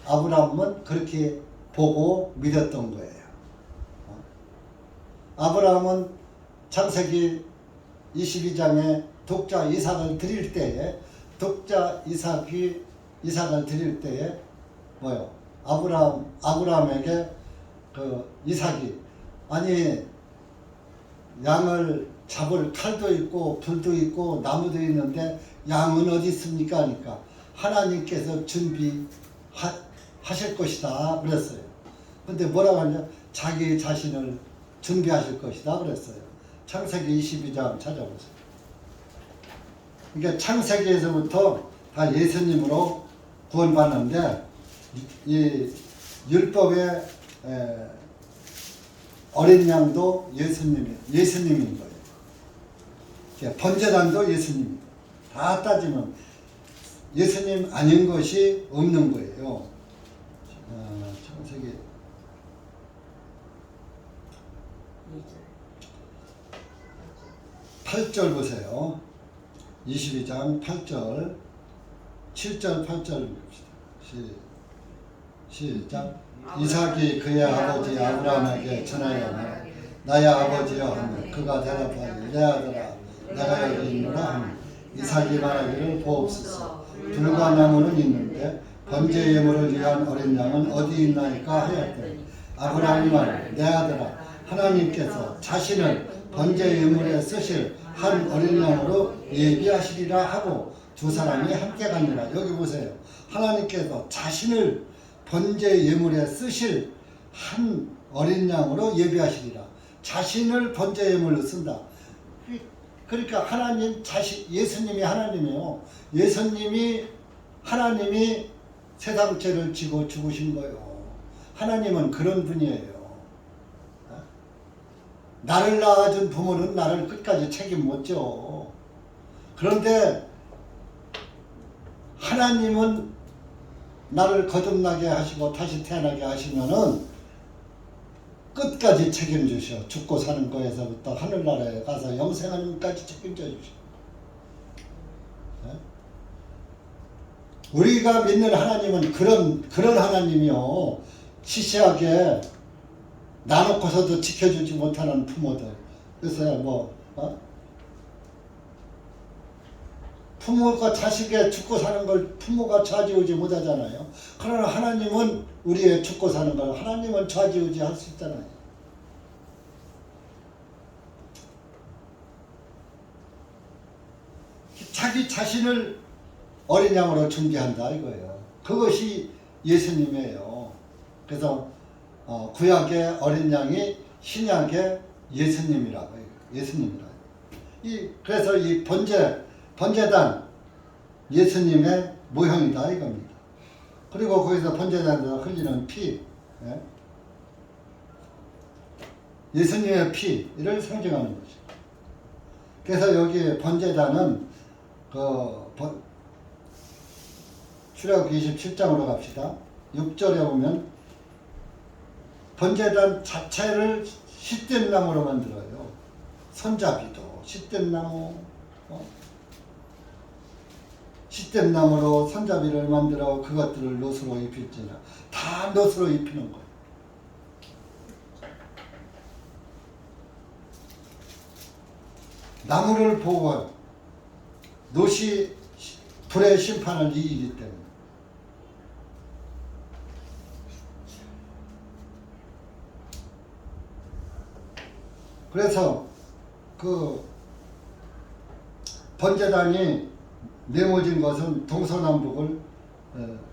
아브라함은 그렇게 보고 믿었던 거예요. 아브라함은 창세기 22장에 독자 이삭을 드릴 때에 뭐요? 아브라함에게 그 이삭이 아니 양을 잡을 칼도 있고 불도 있고 나무도 있는데 양은 어디 있습니까? 하니까 하나님께서 준비하실 것이다 그랬어요. 근데 뭐라고 하냐? 자기 자신을 준비하실 것이다 그랬어요. 창세기 22장 찾아보세요. 그러니까 창세기에서부터 다 예수님으로 구원받는데 이 율법의 어린 양도 예수님인 거예요. 번제단도 예수님. 다 따지면 예수님 아닌 것이 없는 거예요. 창세기 8절 보세요. 22장 8절 7절 8절 봅시다. 시작. 이삭이 그의 아버지 아브라함에게 전하여 나의 아버지여 하며 그가 대답하여 내 아들아 내가 여기 있노라 하며 이삭이 말하기를 보옵소서 불과 나무는 있는데 번제 예물을 위한 어린 양은 어디 있나이까 하였더니 아브라함이 말하되 내 아들아 하나님께서 자신을 번제 예물에 쓰실 한 어린 양으로 예비하시리라 하고 두 사람이 함께 갔느라. 여기 보세요. 하나님께서 자신을 번제 예물에 쓰실 한 어린 양으로 예비하시리라. 자신을 번제 예물로 쓴다. 그러니까 예수님이 하나님이에요. 하나님이 세상 죄를 지고 죽으신 거예요. 하나님은 그런 분이에요. 나를 낳아준 부모는 나를 끝까지 책임 못 져. 그런데 하나님은 나를 거듭나게 하시고 다시 태어나게 하시면은 끝까지 책임주셔. 죽고 사는 거에서부터 하늘나라에 가서 영생하는까지 책임져 주셔. 우리가 믿는 하나님은 그런 하나님이요. 시시하게 나놓고서도 지켜주지 못하는 부모들. 그래서 부모가 자식의 죽고 사는 걸 부모가 좌지우지 못하잖아요. 그러나 하나님은 우리의 죽고 사는 걸 하나님은 좌지우지 할 수 있잖아요. 자기 자신을 어린 양으로 준비한다 이거예요. 그것이 예수님이에요. 그래서 구약의 어린 양이 신약의 예수님이라고 해요. 그래서 이 번제단 예수님의 모형이다 이겁니다. 그리고 거기서 번제단에서 흘리는 피, 예수님의 피를 상징하는 거죠. 그래서 여기 번제단은 출애굽기 27장으로 갑시다. 6절에 보면 번제단 자체를 시든 나무로 만들어요. 손잡이도 시든 나무, 시댐나무로 손잡이를 만들어 그것들을 놋으로 입힐지라. 다 놋으로 입히는 거예요. 나무를 보호하여 놋이 불의 심판을 이기기 때문에. 그래서 그 번제단이 네모진 것은 동서남북을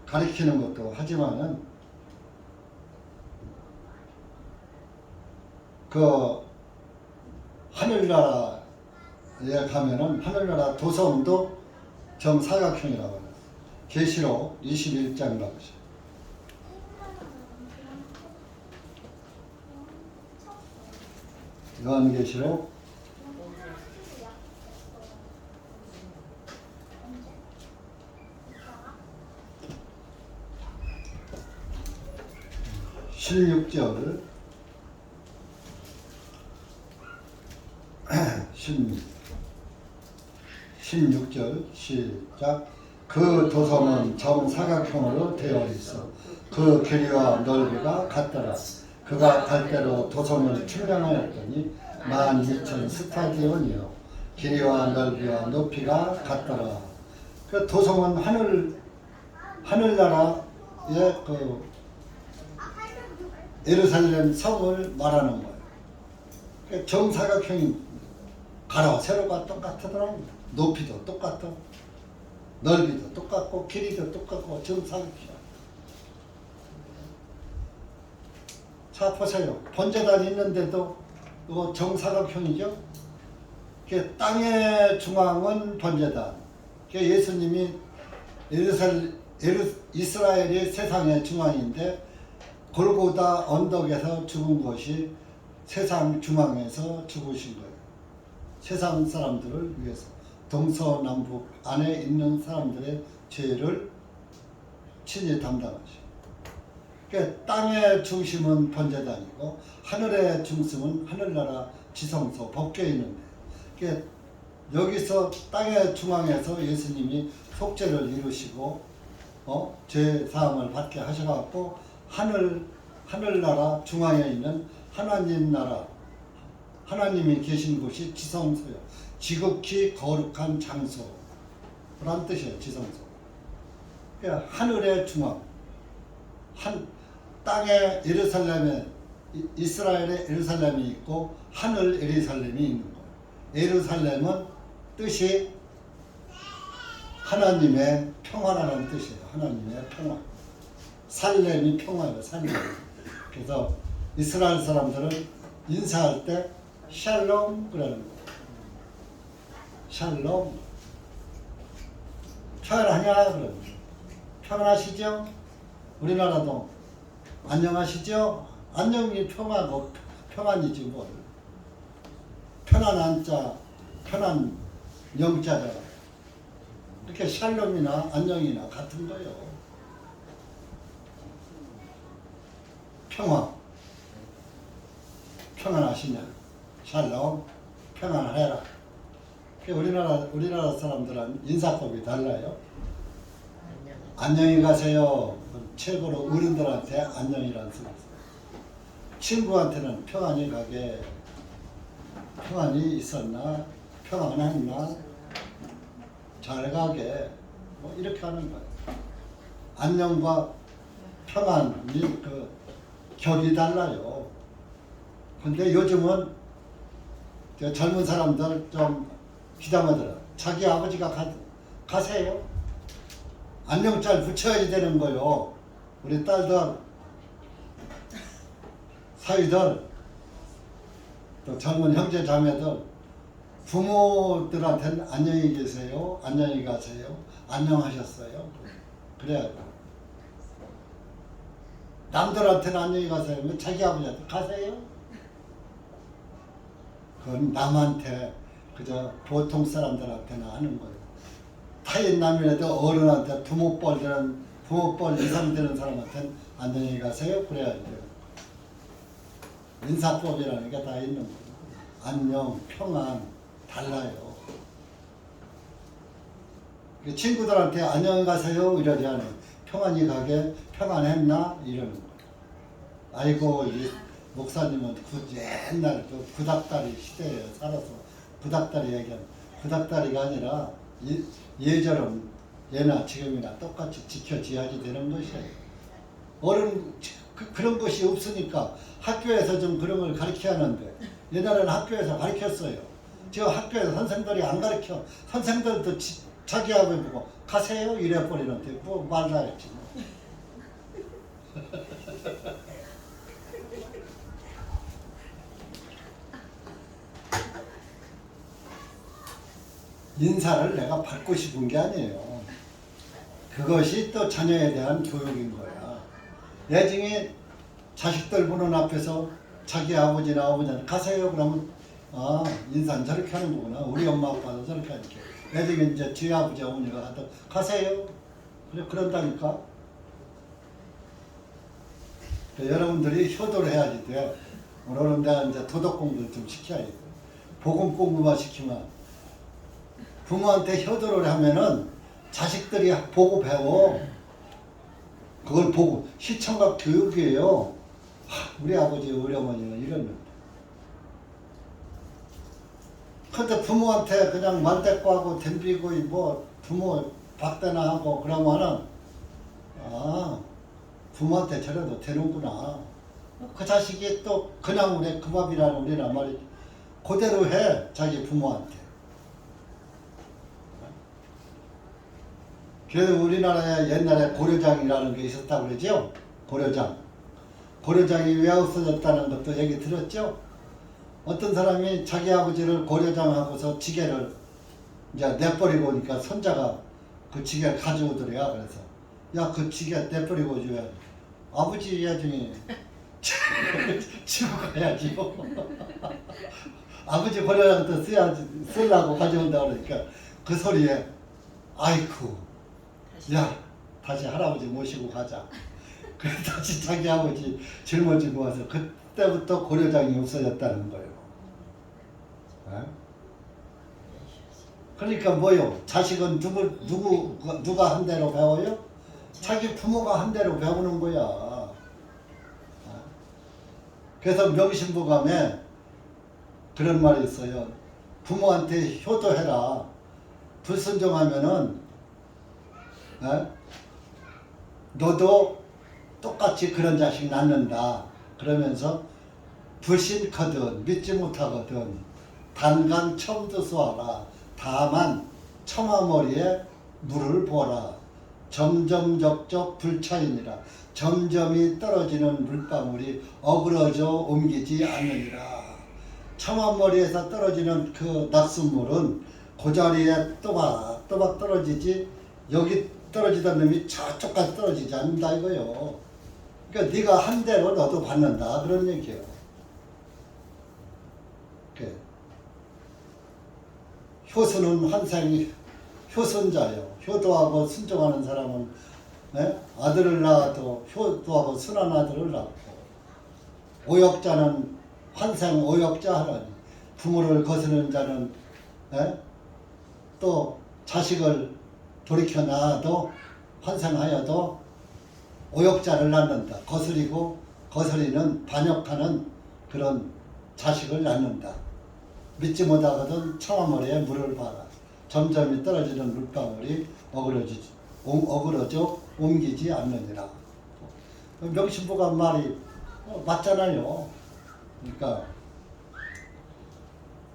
가리키는 것도 하지만은 그 하늘나라에 가면은 하늘나라 도성도 정사각형이라고 해요. 계시록 21장 가보시죠. 요한계시록 16절 16절 시작. 그 도성은 정사각형으로 되어 있어 그 길이와 넓이가 같더라. 그가 갈대로 도성을 측량하였더니 12,000 스타디온이요 길이와 넓이와 높이가 같더라. 그 도성은 하늘나라의 그 예루살렘 성을 말하는 거예요. 정사각형이 가로 세로가 똑같더라고요. 높이도 똑같아, 넓이도 똑같고 길이도 똑같고 정사각형. 자 보세요. 번제단이 있는데도 이거 정사각형이죠. 땅의 중앙은 번제단. 예수님이 이스라엘이 세상의 중앙인데 골고다 언덕에서 죽은 것이 세상 중앙에서 죽으신 거예요. 세상 사람들을 위해서 동서남북 안에 있는 사람들의 죄를 친히 담당하시고, 그러니까 땅의 중심은 번제단이고 하늘의 중심은 하늘나라 지성소 법궤에 있는데, 그러니까 여기서 땅의 중앙에서 예수님이 속죄를 이루시고 죄 사함을 받게 하셔갖고 하늘나라 중앙에 있는 하나님 나라, 하나님이 계신 곳이 지성소요. 지극히 거룩한 장소란 뜻이에요. 지성소. 그러니까 하늘의 중앙, 땅에 예루살렘에 이스라엘의 예루살렘이 있고 하늘 예루살렘이 있는 거예요. 예루살렘은 뜻이 하나님의 평화라는 뜻이에요. 하나님의 평화. 살렘이 평화예요. 살렘. 그래서 이스라엘 사람들은 인사할 때 샬롬 그러는 거예요. 샬롬. 평안하냐 그러는 거예요. 평안하시죠? 우리나라도 안녕하시죠? 안녕이 평화고 평안이지 뭘. 편안한 자, 편안 영자잖아. 이렇게 샬롬이나 안녕이나 같은 거예요. 평화. 평안하시냐? 샬롬. 평안해라. 우리나라 사람들은 인사법이 달라요. 안녕히 가세요. 최고로 어른들한테 안녕이라는 소리. 친구한테는 평안히 가게. 평안히 있었나? 평안했나? 잘 가게. 뭐 이렇게 하는 거예요. 안녕과 평안이 그 격이 달라요. 근데 요즘은 젊은 사람들 좀 기다려들어. 자기 아버지가 가세요. 안녕잘 붙여야지 되는 거요. 우리 딸들, 사위들, 또 젊은 형제 자매들 부모들한테는 안녕히 계세요, 안녕히 가세요, 안녕하셨어요. 그래야 돼. 남들한테는 안녕히 가세요. 자기 아버지한테 가세요. 그건 남한테 그저 보통 사람들한테는 하는 거예요. 타인 남이라도 어른한테 부모뻘 이상 되는 사람한테는 안녕히 가세요. 그래야 돼요. 인사법이라는 게 다 있는 거예요. 안녕, 평안, 달라요. 그 친구들한테 안녕히 가세요 이러지 않아요. 평안히 가게 평안했나 이러는 거예요. 아이고 이 목사님은 옛날 그 구닥다리 시대에 살아서 구닥다리 얘기하는 구닥다리가 아니라 예전은 예나 지금이나 똑같이 지켜져야지 되는 것이에요. 어른 그런 것이 없으니까 학교에서 좀 그런 걸 가르쳐야 하는데 옛날에는 학교에서 가르쳤어요. 저 학교에서 선생들이 안 가르쳐. 선생들도 자기하고 보고 가세요 이래 버리는데 뭐 말라 했지 뭐. 인사를 내가 받고 싶은 게 아니에요. 그것이 또 자녀에 대한 교육인 거야. 나중에 자식들 보는 앞에서 자기 아버지나 어머니한테 가세요 그러면 아 인사는 저렇게 하는 거구나. 우리 엄마 아빠도 저렇게 하니까. 나중에 이제 지 아버지 어머니가 하도 가세요. 그래 그런다니까. 여러분들이 효도를 해야지 돼요. 오늘은 내가 이제 도덕 공부를 좀 시켜야지. 복음 공부만 시키면 부모한테 효도를 하면은 자식들이 보고 배워. 그걸 보고 시청각 교육이에요. 우리 아버지 우리 어머니는 이러는데. 근데 부모한테 그냥 말대꾸하고 덤비고 뭐 부모 박대나 하고 그러면은 아 부모한테 저래도 되는구나. 그 자식이 또 그냥 우리 그 밥이라는 우리란 말이 그대로 해 자기 부모한테. 그래서 우리나라에 옛날에 고려장이라는 게 있었다고 그러죠. 고려장. 고려장이 왜 없어졌다는 것도 얘기 들었죠. 어떤 사람이 자기 아버지를 고려장하고서 지게를 이제 내버리고 오니까 손자가 그 지게를 가져오더래요. 그래서 야 그 지게 내버리고 줘야 아버지 야중에 지고 가야지요. 아버지 고려장도 쓰려고 가져온다 그러니까 그 소리에 아이쿠 야 다시 할아버지 모시고 가자. 그래 다시 자기 아버지 짊어지고 와서 그때부터 고려장이 없어졌다는 거예요. 그러니까 뭐요? 자식은 누가 한 대로 배워요? 자기 부모가 한 대로 배우는 거야. 그래서 명심보감에 그런 말이 있어요. 부모한테 효도해라. 불순종하면은 너도 똑같이 그런 자식 낳는다. 그러면서 불신거든 믿지 못하거든 단간 첨두수하라. 다만 처마머리에 물을 부어라. 점점적적 불차이니라. 점점이 떨어지는 물방울이 어그러져 옮기지 않느니라. 처마머리에서 떨어지는 그 낙숫물은 그 자리에 또박또박 떨어지지 여기 떨어지던 놈이 저쪽까지 떨어지지 않는다 이거요. 그러니까 네가 한 대로 너도 받는다 그런 얘기예요. 효수는 환생이 효선자예요. 효도하고 순종하는 사람은 아들을 낳아도 효도하고 순한 아들을 낳고 오역자는 환생 오역자 하라니 부모를 거스르는 자는 또 자식을 돌이켜 낳아도 환생하여도 오역자를 낳는다. 거스리고 거스리는 반역하는 그런 자식을 낳는다. 믿지 못하거든 처마머리에 물을 봐라. 점점이 떨어지는 물방울이 어그러져 옮기지 않느니라. 명심보감 말이 맞잖아요.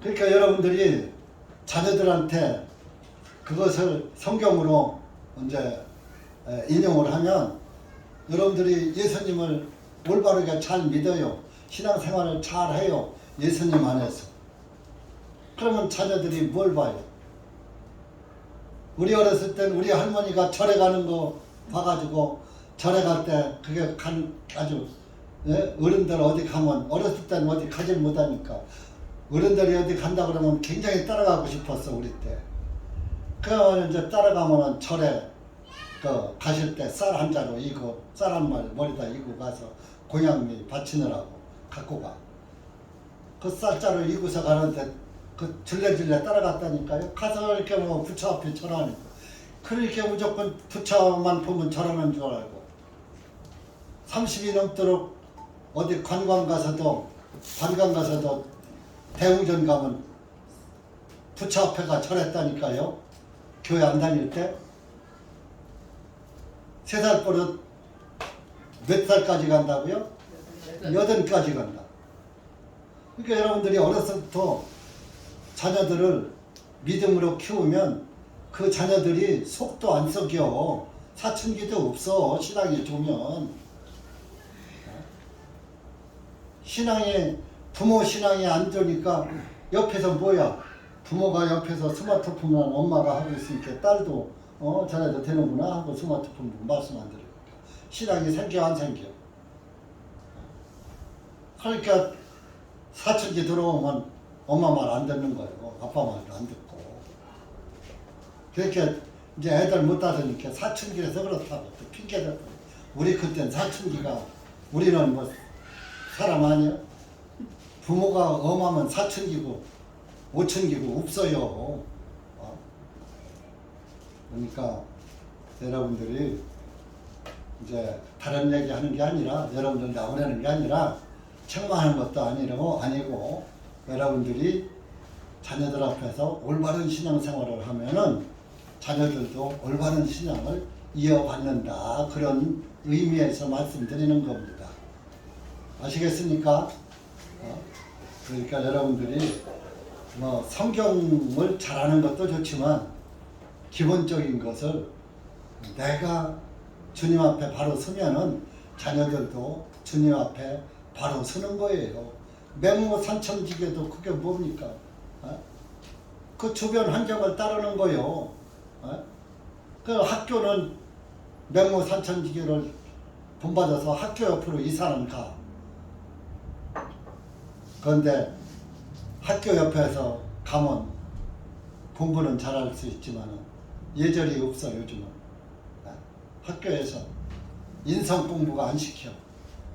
그러니까 여러분들이 자녀들한테 그것을 성경으로 이제 인용을 하면 여러분들이 예수님을 올바르게 잘 믿어요. 신앙생활을 잘 해요. 예수님 안에서. 그러면 자녀들이 뭘 봐요? 우리 어렸을 땐 우리 할머니가 절에 가는 거 봐가지고 절에 갈 때 그게 아주 어른들 어디 가면 어렸을 때는 어디 가질 못하니까 어른들이 어디 간다 그러면 굉장히 따라가고 싶었어 우리 때. 그러면 이제 따라가면은 절에 가실 때 쌀 한 자루 이고 쌀 한 마리 머리다 이고 가서 고향미 바치느라고 갖고 가. 그 쌀자루 이고서 가는데 그 줄레줄레 따라갔다니까요. 가서 이렇게 뭐 부처 앞에 전화하니까 그러니까 무조건 부처만 보면 저러는 줄 알고 30이 넘도록 어디 관광 가서도 대웅전 가면 부처 앞에가 절했다니까요. 교회 안 다닐 때 3살 버릇 몇 살까지 간다고요? 8까지 간다. 그러니까 여러분들이 어렸을부터 자녀들을 믿음으로 키우면 그 자녀들이 속도 안 썩여. 사춘기도 없어. 신앙이 좋으면. 부모 신앙이 안 좋으니까 옆에서 뭐야? 부모가 옆에서 스마트폰만 엄마가 하고 있으니까 딸도 잘해도 되는구나 하고 스마트폰 말씀 안 들으니까 신앙이 생겨 안 생겨. 그러니까 사춘기 들어오면 엄마 말 안 듣는 거예요. 아빠 말도 안 듣고. 그렇게 이제 애들 못 따르니까 사춘기라서 그렇다고 또 핑계대고. 우리 그땐 사춘기가 우리는 뭐 사람 아니야? 부모가 엄하면 사춘기고 오춘기고 없어요. 그러니까 여러분들이 이제 다른 얘기 하는 게 아니라 여러분들 나오라는 게 아니라 책망하는 것도 아니고 여러분들이 자녀들 앞에서 올바른 신앙생활을 하면은 자녀들도 올바른 신앙을 이어받는다. 그런 의미에서 말씀드리는 겁니다. 아시겠습니까? 그러니까 여러분들이 뭐 성경을 잘하는 것도 좋지만 기본적인 것을 내가 주님 앞에 바로 서면은 자녀들도 주님 앞에 바로 서는 거예요. 맹모산천지계도 그게 뭡니까? 그 주변 환경을 따르는 거요. 그 학교는 맹모산천지계를 본받아서 학교 옆으로 이사는 가. 그런데 학교 옆에서 가면 공부는 잘할 수 있지만 예절이 없어. 요즘은 학교에서 인성 공부가 안 시켜.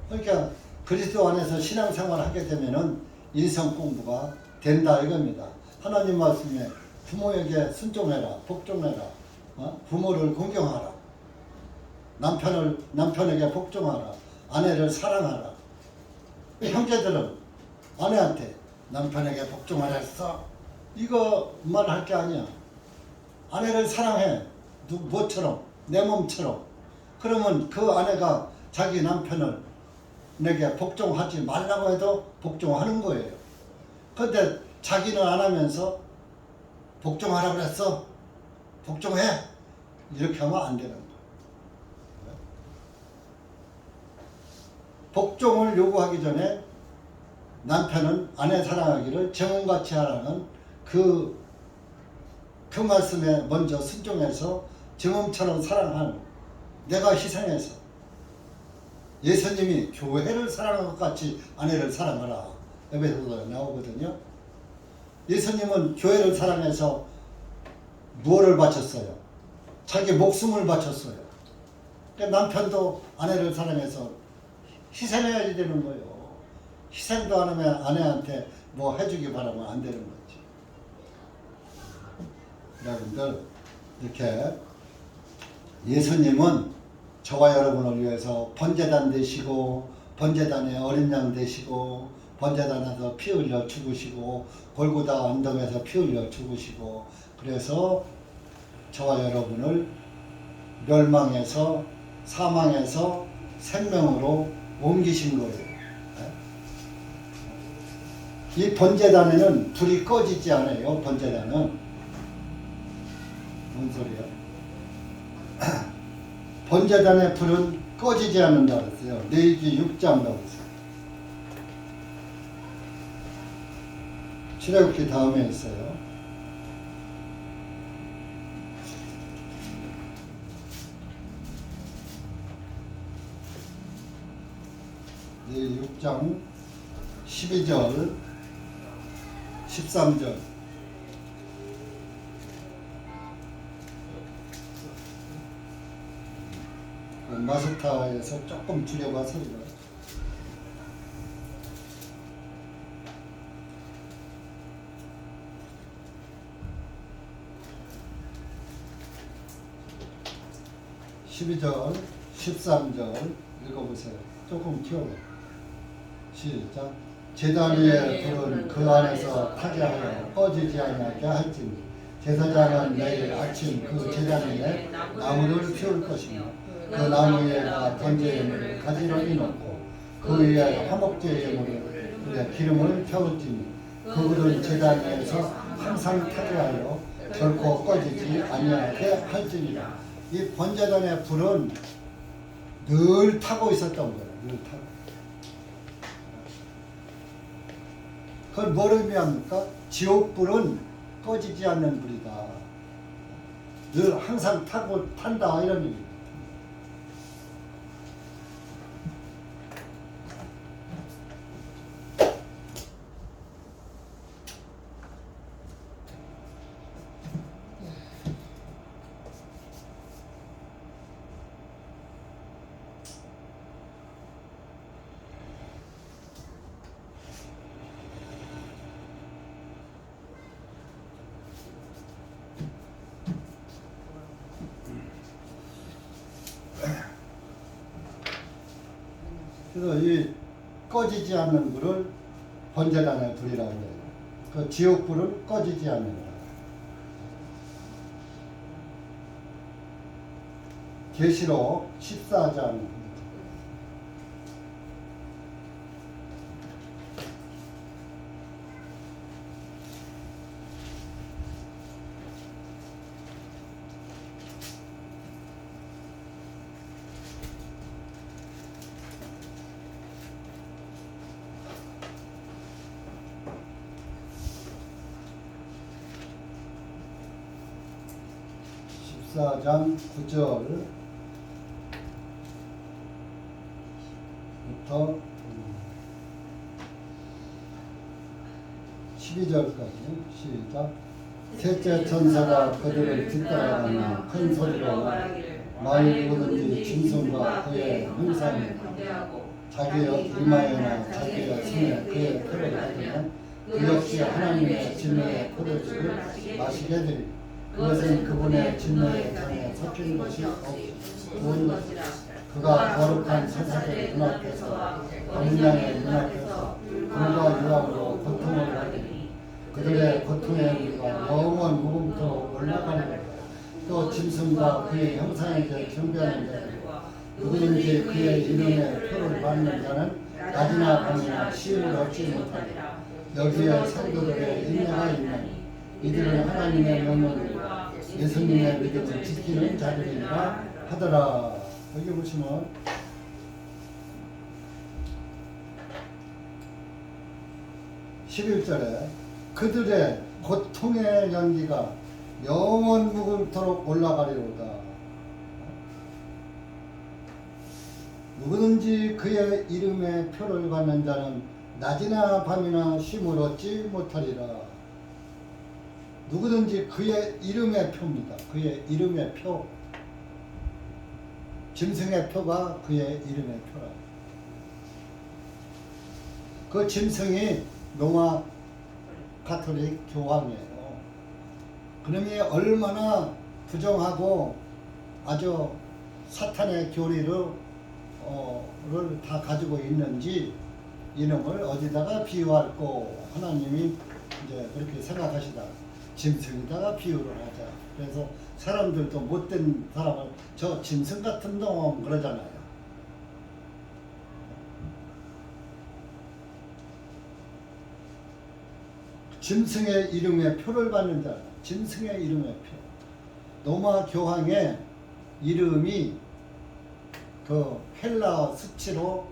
그러니까 그리스도 안에서 신앙생활 하게 되면은 인성 공부가 된다 이겁니다. 하나님 말씀에 부모에게 순종해라, 복종해라, 부모를 공경하라, 남편에게 복종하라, 아내를 사랑하라. 형제들은 아내한테 남편에게 복종하라 했어. 이거만 할 게 아니야. 아내를 사랑해. 뭐처럼? 내 몸처럼. 그러면 그 아내가 자기 남편을 내게 복종하지 말라고 해도 복종하는 거예요. 그런데 자기는 안 하면서 복종하라고 그랬어. 복종해. 이렇게 하면 안 되는 거예요. 복종을 요구하기 전에 남편은 아내 사랑하기를 정은같이 하라는 그 말씀에 먼저 순종해서 정음처럼 사랑하는, 내가 희생해서 예수님이 교회를 사랑한 것 같이 아내를 사랑하라 에베소서에 나오거든요. 예수님은 교회를 사랑해서 무엇을 바쳤어요? 자기 목숨을 바쳤어요. 그러니까 남편도 아내를 사랑해서 희생해야 되는 거예요. 희생도 안 하면 아내한테 뭐 해주기 바라면 안 되는 거지. 여러분들, 이렇게 예수님은 저와 여러분을 위해서 번제단 되시고, 번제단의 어린 양 되시고, 번제단에서 피 흘려 죽으시고, 골고다 언덕에서 피 흘려 죽으시고, 그래서 저와 여러분을 멸망에서 사망에서 생명으로 옮기신 거예요. 이 번제단에는 불이 꺼지지 않아요. 번제단은 뭔 소리야? 번제단의 불은 꺼지지 않는다 그랬어요. 레위기 6장이라고 했어요. 출애굽기 다음에 있어요. 레위기 6장 12절 13절. 마스터에서 조금 줄여봐서 이거. 12절, 13절 읽어보세요. 조금 키워요. 시작. 제단 위에 불은 그 안에서 타게 하여 꺼지지 아니하게 할지니 제사장은 내일 아침 그 제단 위에 나무를 피울 것이며 그 나무 위에가 번제 예물을 가지런히 놓고 그 위에 화목제 예물을 그래 기름을 펴을지니 그 불은 제단 위에서 항상 타게 하여 결코 꺼지지 아니하게 할지니라. 이 번제단의 불은 늘 타고 있었던 거예요. 늘 타고. 그건 뭘 의미합니까? 지옥불은 꺼지지 않는 불이다. 늘 항상 탄다 이런 의미입니다. 그래서 이 꺼지지 않는 불을 번제단의 불이라고 해요. 그 지옥불은 꺼지지 않는다. 계시록 14장 14장 9절부터 12절까지 시작. 셋째 천사가 그들을 뒤따라가며 큰 소리로 만일 누구든지 짐승과 그의 형상이 자기의 이마에나 자기의 손에 그의 표를 받으면 그 역시 하나님의 진노의 포도주를 마시게 되리니 그것은 그분의 진노의 잔에 섞인 것이 없고 그가 거룩한 천사들의 눈앞에서 범량의 눈앞에서 불과 유황으로 고통을 받으니 그들의 고통의 무리가 영원 무궁토록 올라가는 또 짐승과 그의 형상에게 경배하는 자들과 누구든지 그의 이름의 표를 받는 자는 낮이나 밤이나 시임을 얻지 못하리라. 여기에 성도들의 인내가 있나니 이들은 하나님의 명령과 예수님의 믿음을 지키는 자들이라 하더라. 여기 보시면 (11절에) 그들의 고통의 연기가 영원 무궁토록 올라가리로다. 누구든지 그의 이름의 표를 받는 자는 낮이나 밤이나 쉼을 얻지 못하리라. 누구든지 그의 이름의 표입니다. 그의 이름의 표. 짐승의 표가 그의 이름의 표라. 그 짐승이 로마 가톨릭 교황이에요. 그놈이 얼마나 부정하고 아주 사탄의 교리를 다 가지고 있는지 이놈을 어디다가 비유할꼬 하나님이 이제 그렇게 생각하시다. 짐승에다가 비유를 하자. 그래서 사람들도 못된 사람을 저 짐승 같은 놈 그러잖아요. 짐승의 이름의 표를 받는 자. 짐승의 이름의 표. 로마 교황의 이름이 그 헬라 수치로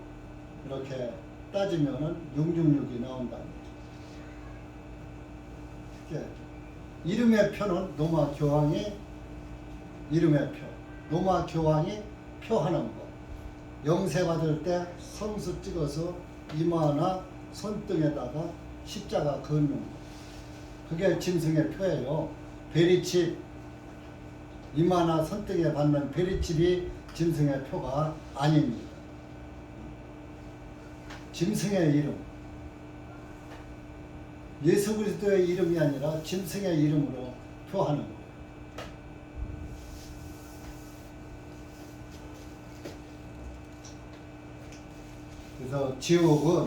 이렇게 따지면은 666이 나온답니다. 이름의 표는 로마 교황이 이름의 표. 로마 교황이 표하는 거. 영세 받을 때 성수 찍어서 이마나 손등에다가 십자가 걷는 거. 그게 짐승의 표예요. 베리칩, 이마나 손등에 받는 베리칩이 짐승의 표가 아닙니다. 짐승의 이름. 예수 그리스도의 이름이 아니라 짐승의 이름으로 표하는 거예요. 그래서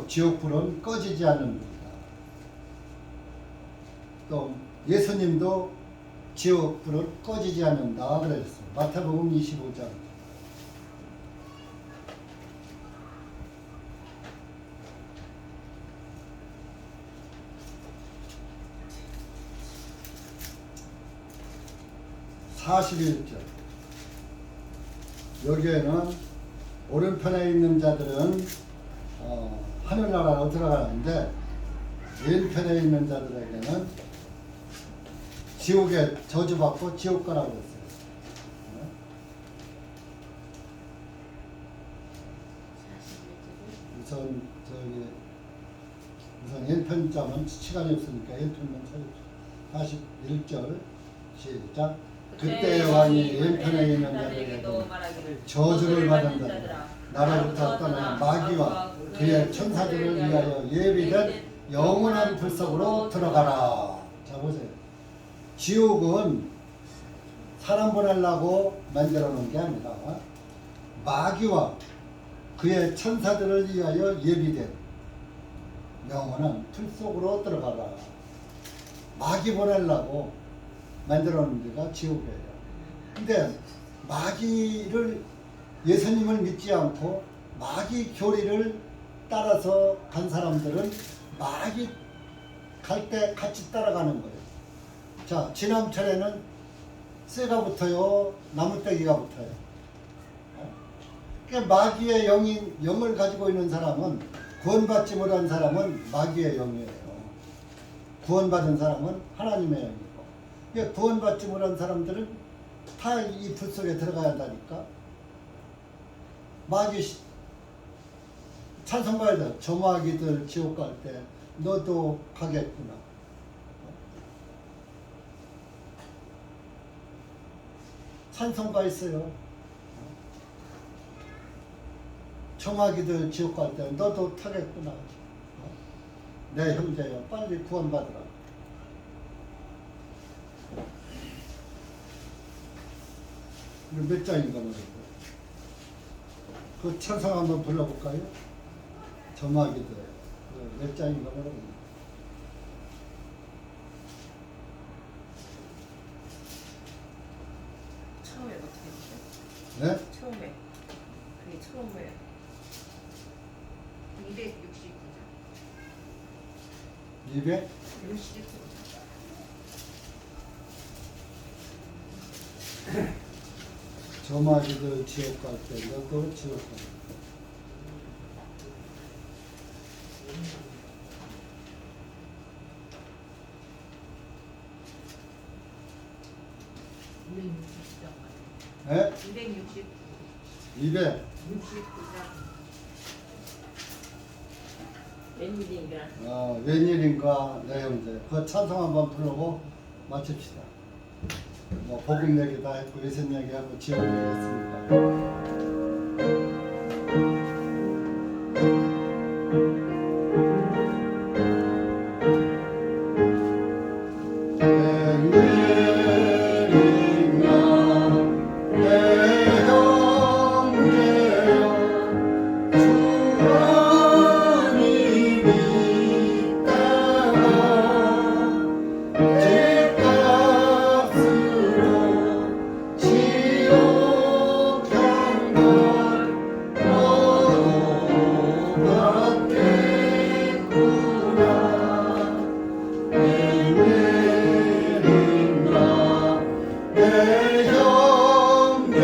지옥불은 꺼지지 않는다. 또 예수님도 지옥불은 꺼지지 않는다 그랬어요. 마태복음 25장. (41절) 여기에는 오른편에 있는 자들은 하늘나라로 들어가는데 왼편에 있는 자들에게는 지옥에 저주받고 지옥 가라고 했어요. 우선 1편자는 시간이 없으니까 1편만 쳐주죠. 41절 시작. 그때의 왕이 왼편에 있는 자들에게도 저주를 받은 자들아 나로부터 떠나 마귀와 그의 천사들을 위하여 예비된 영원한 불속으로 들어가라. 자 보세요. 지옥은 사람 보내려고 만들어 놓은 게 아니라 마귀와 그의 천사들을 위하여 예비된 영원한 불속으로 들어가라. 마귀 보내려고 만들어 놓은 데가 지옥이에요. 근데 마귀를 예수님을 믿지 않고 마귀 교리를 따라서 간 사람들은 마귀 갈 때 같이 따라가는 거예요. 자, 지남철에는 쇠가 붙어요, 나무떼기가 붙어요. 그러니까 마귀의 영을 가지고 있는 사람은, 구원받지 못한 사람은 마귀의 영이에요. 구원받은 사람은 하나님의 영이고. 그러니까 구원받지 못한 사람들은 다 이 불 속에 들어가야 한다니까. 마귀 찬송가에 돼. 저 마귀들 지옥 갈 때 너도 가겠구나. 찬송가 있어요. 저 마귀들 지옥 갈 때 너도 타겠구나. 내 형제여 빨리 구원받으라. 몇 장인가 모르겠어요. 그 찬송 한번 불러볼까요? 저 마귀들 몇 장인가 모르겠어요. 처음에 어떻게 했어요? 네? 처음에 그게 처음에 269장 200? 69장 저 마귀들 지옥 갈 때 너도 지옥 가라. 네? 269장 200. 웬일인가? 웬일인가 내 형제. 그 찬송 한번 부르고 마칩시다. 뭐 복음 얘기 다 했고 예수님 얘기하고 지옥 얘기 했으니까. 내 형제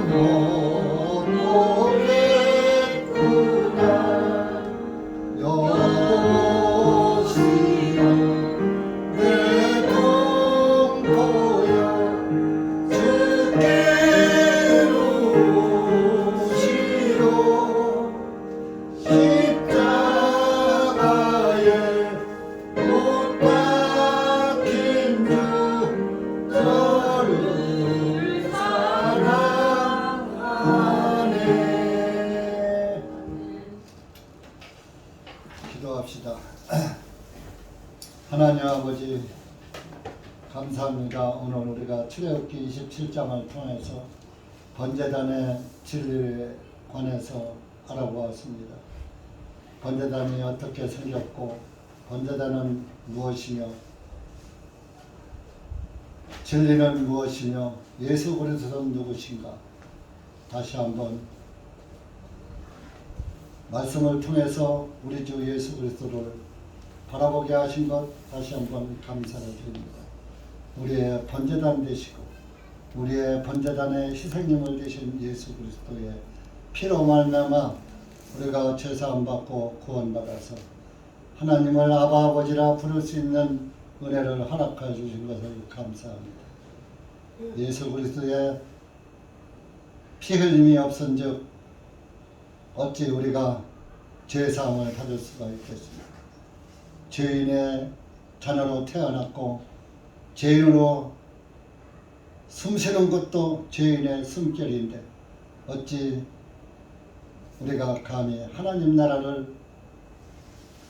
못 보겠구나 여보시여 내 동포여 주께로 오시오 십자가에 못 박힌 주 저를 사랑하네. 기도합시다. 하나님 아버지 감사합니다. 오늘 우리가 출애굽기 27장을 통해서 번제단의 진리에 관해서 알아보았습니다. 번제단이 어떻게 생겼고 번제단은 무엇이며 진리는 무엇이며 예수 그리스도는 누구신가 다시 한번 말씀을 통해서 우리 주 예수 그리스도를 바라보게 하신 것 다시 한번 감사를 드립니다. 우리의 번제단 되시고 우리의 번제단의 희생님을 되신 예수 그리스도의 피로 말미암아 우리가 죄사함 받고 구원받아서 하나님을 아바 아버지라 부를 수 있는 은혜를 허락하여 주신 것을 감사합니다. 예수 그리스도의 피 흘림이 없은즉 어찌 우리가 죄사함을 받을 수가 있겠습니까? 죄인의 자녀로 태어났고 죄인으로 숨쉬는 것도 죄인의 숨결인데 어찌 우리가 감히 하나님 나라를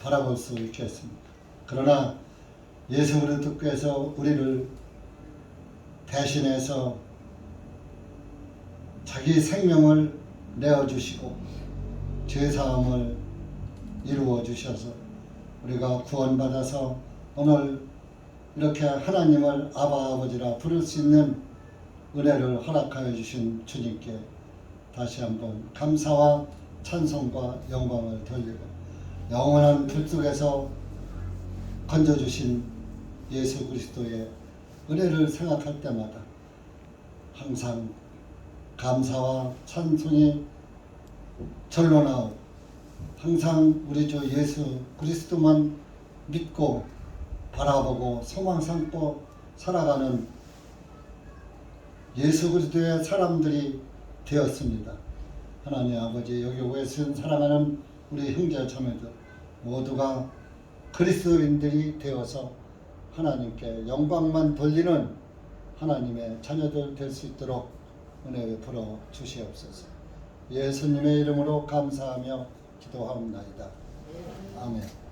바라볼 수 있겠습니까? 그러나 예수 그리스도께서 우리를 대신해서 자기 생명을 내어주시고 죄사함을 이루어 주셔서 우리가 구원받아서 오늘 이렇게 하나님을 아바 아버지라 부를 수 있는 은혜를 허락하여 주신 주님께 다시 한번 감사와 찬송과 영광을 돌리고 영원한 불 속에서 건져주신 예수 그리스도의 은혜를 생각할 때마다 항상 감사와 찬송이 절로 나오고 항상 우리 주 예수 그리스도만 믿고 바라보고 소망 삼고 살아가는 예수 그리스도의 사람들이 되었습니다. 하나님 아버지 여기 오신 사랑하는 우리 형제 자매들 모두가 그리스도인들이 되어서 하나님께 영광만 돌리는 하나님의 자녀들 될 수 있도록 은혜 베풀어 주시옵소서. 예수님의 이름으로 감사하며 기도하옵나이다. 아멘.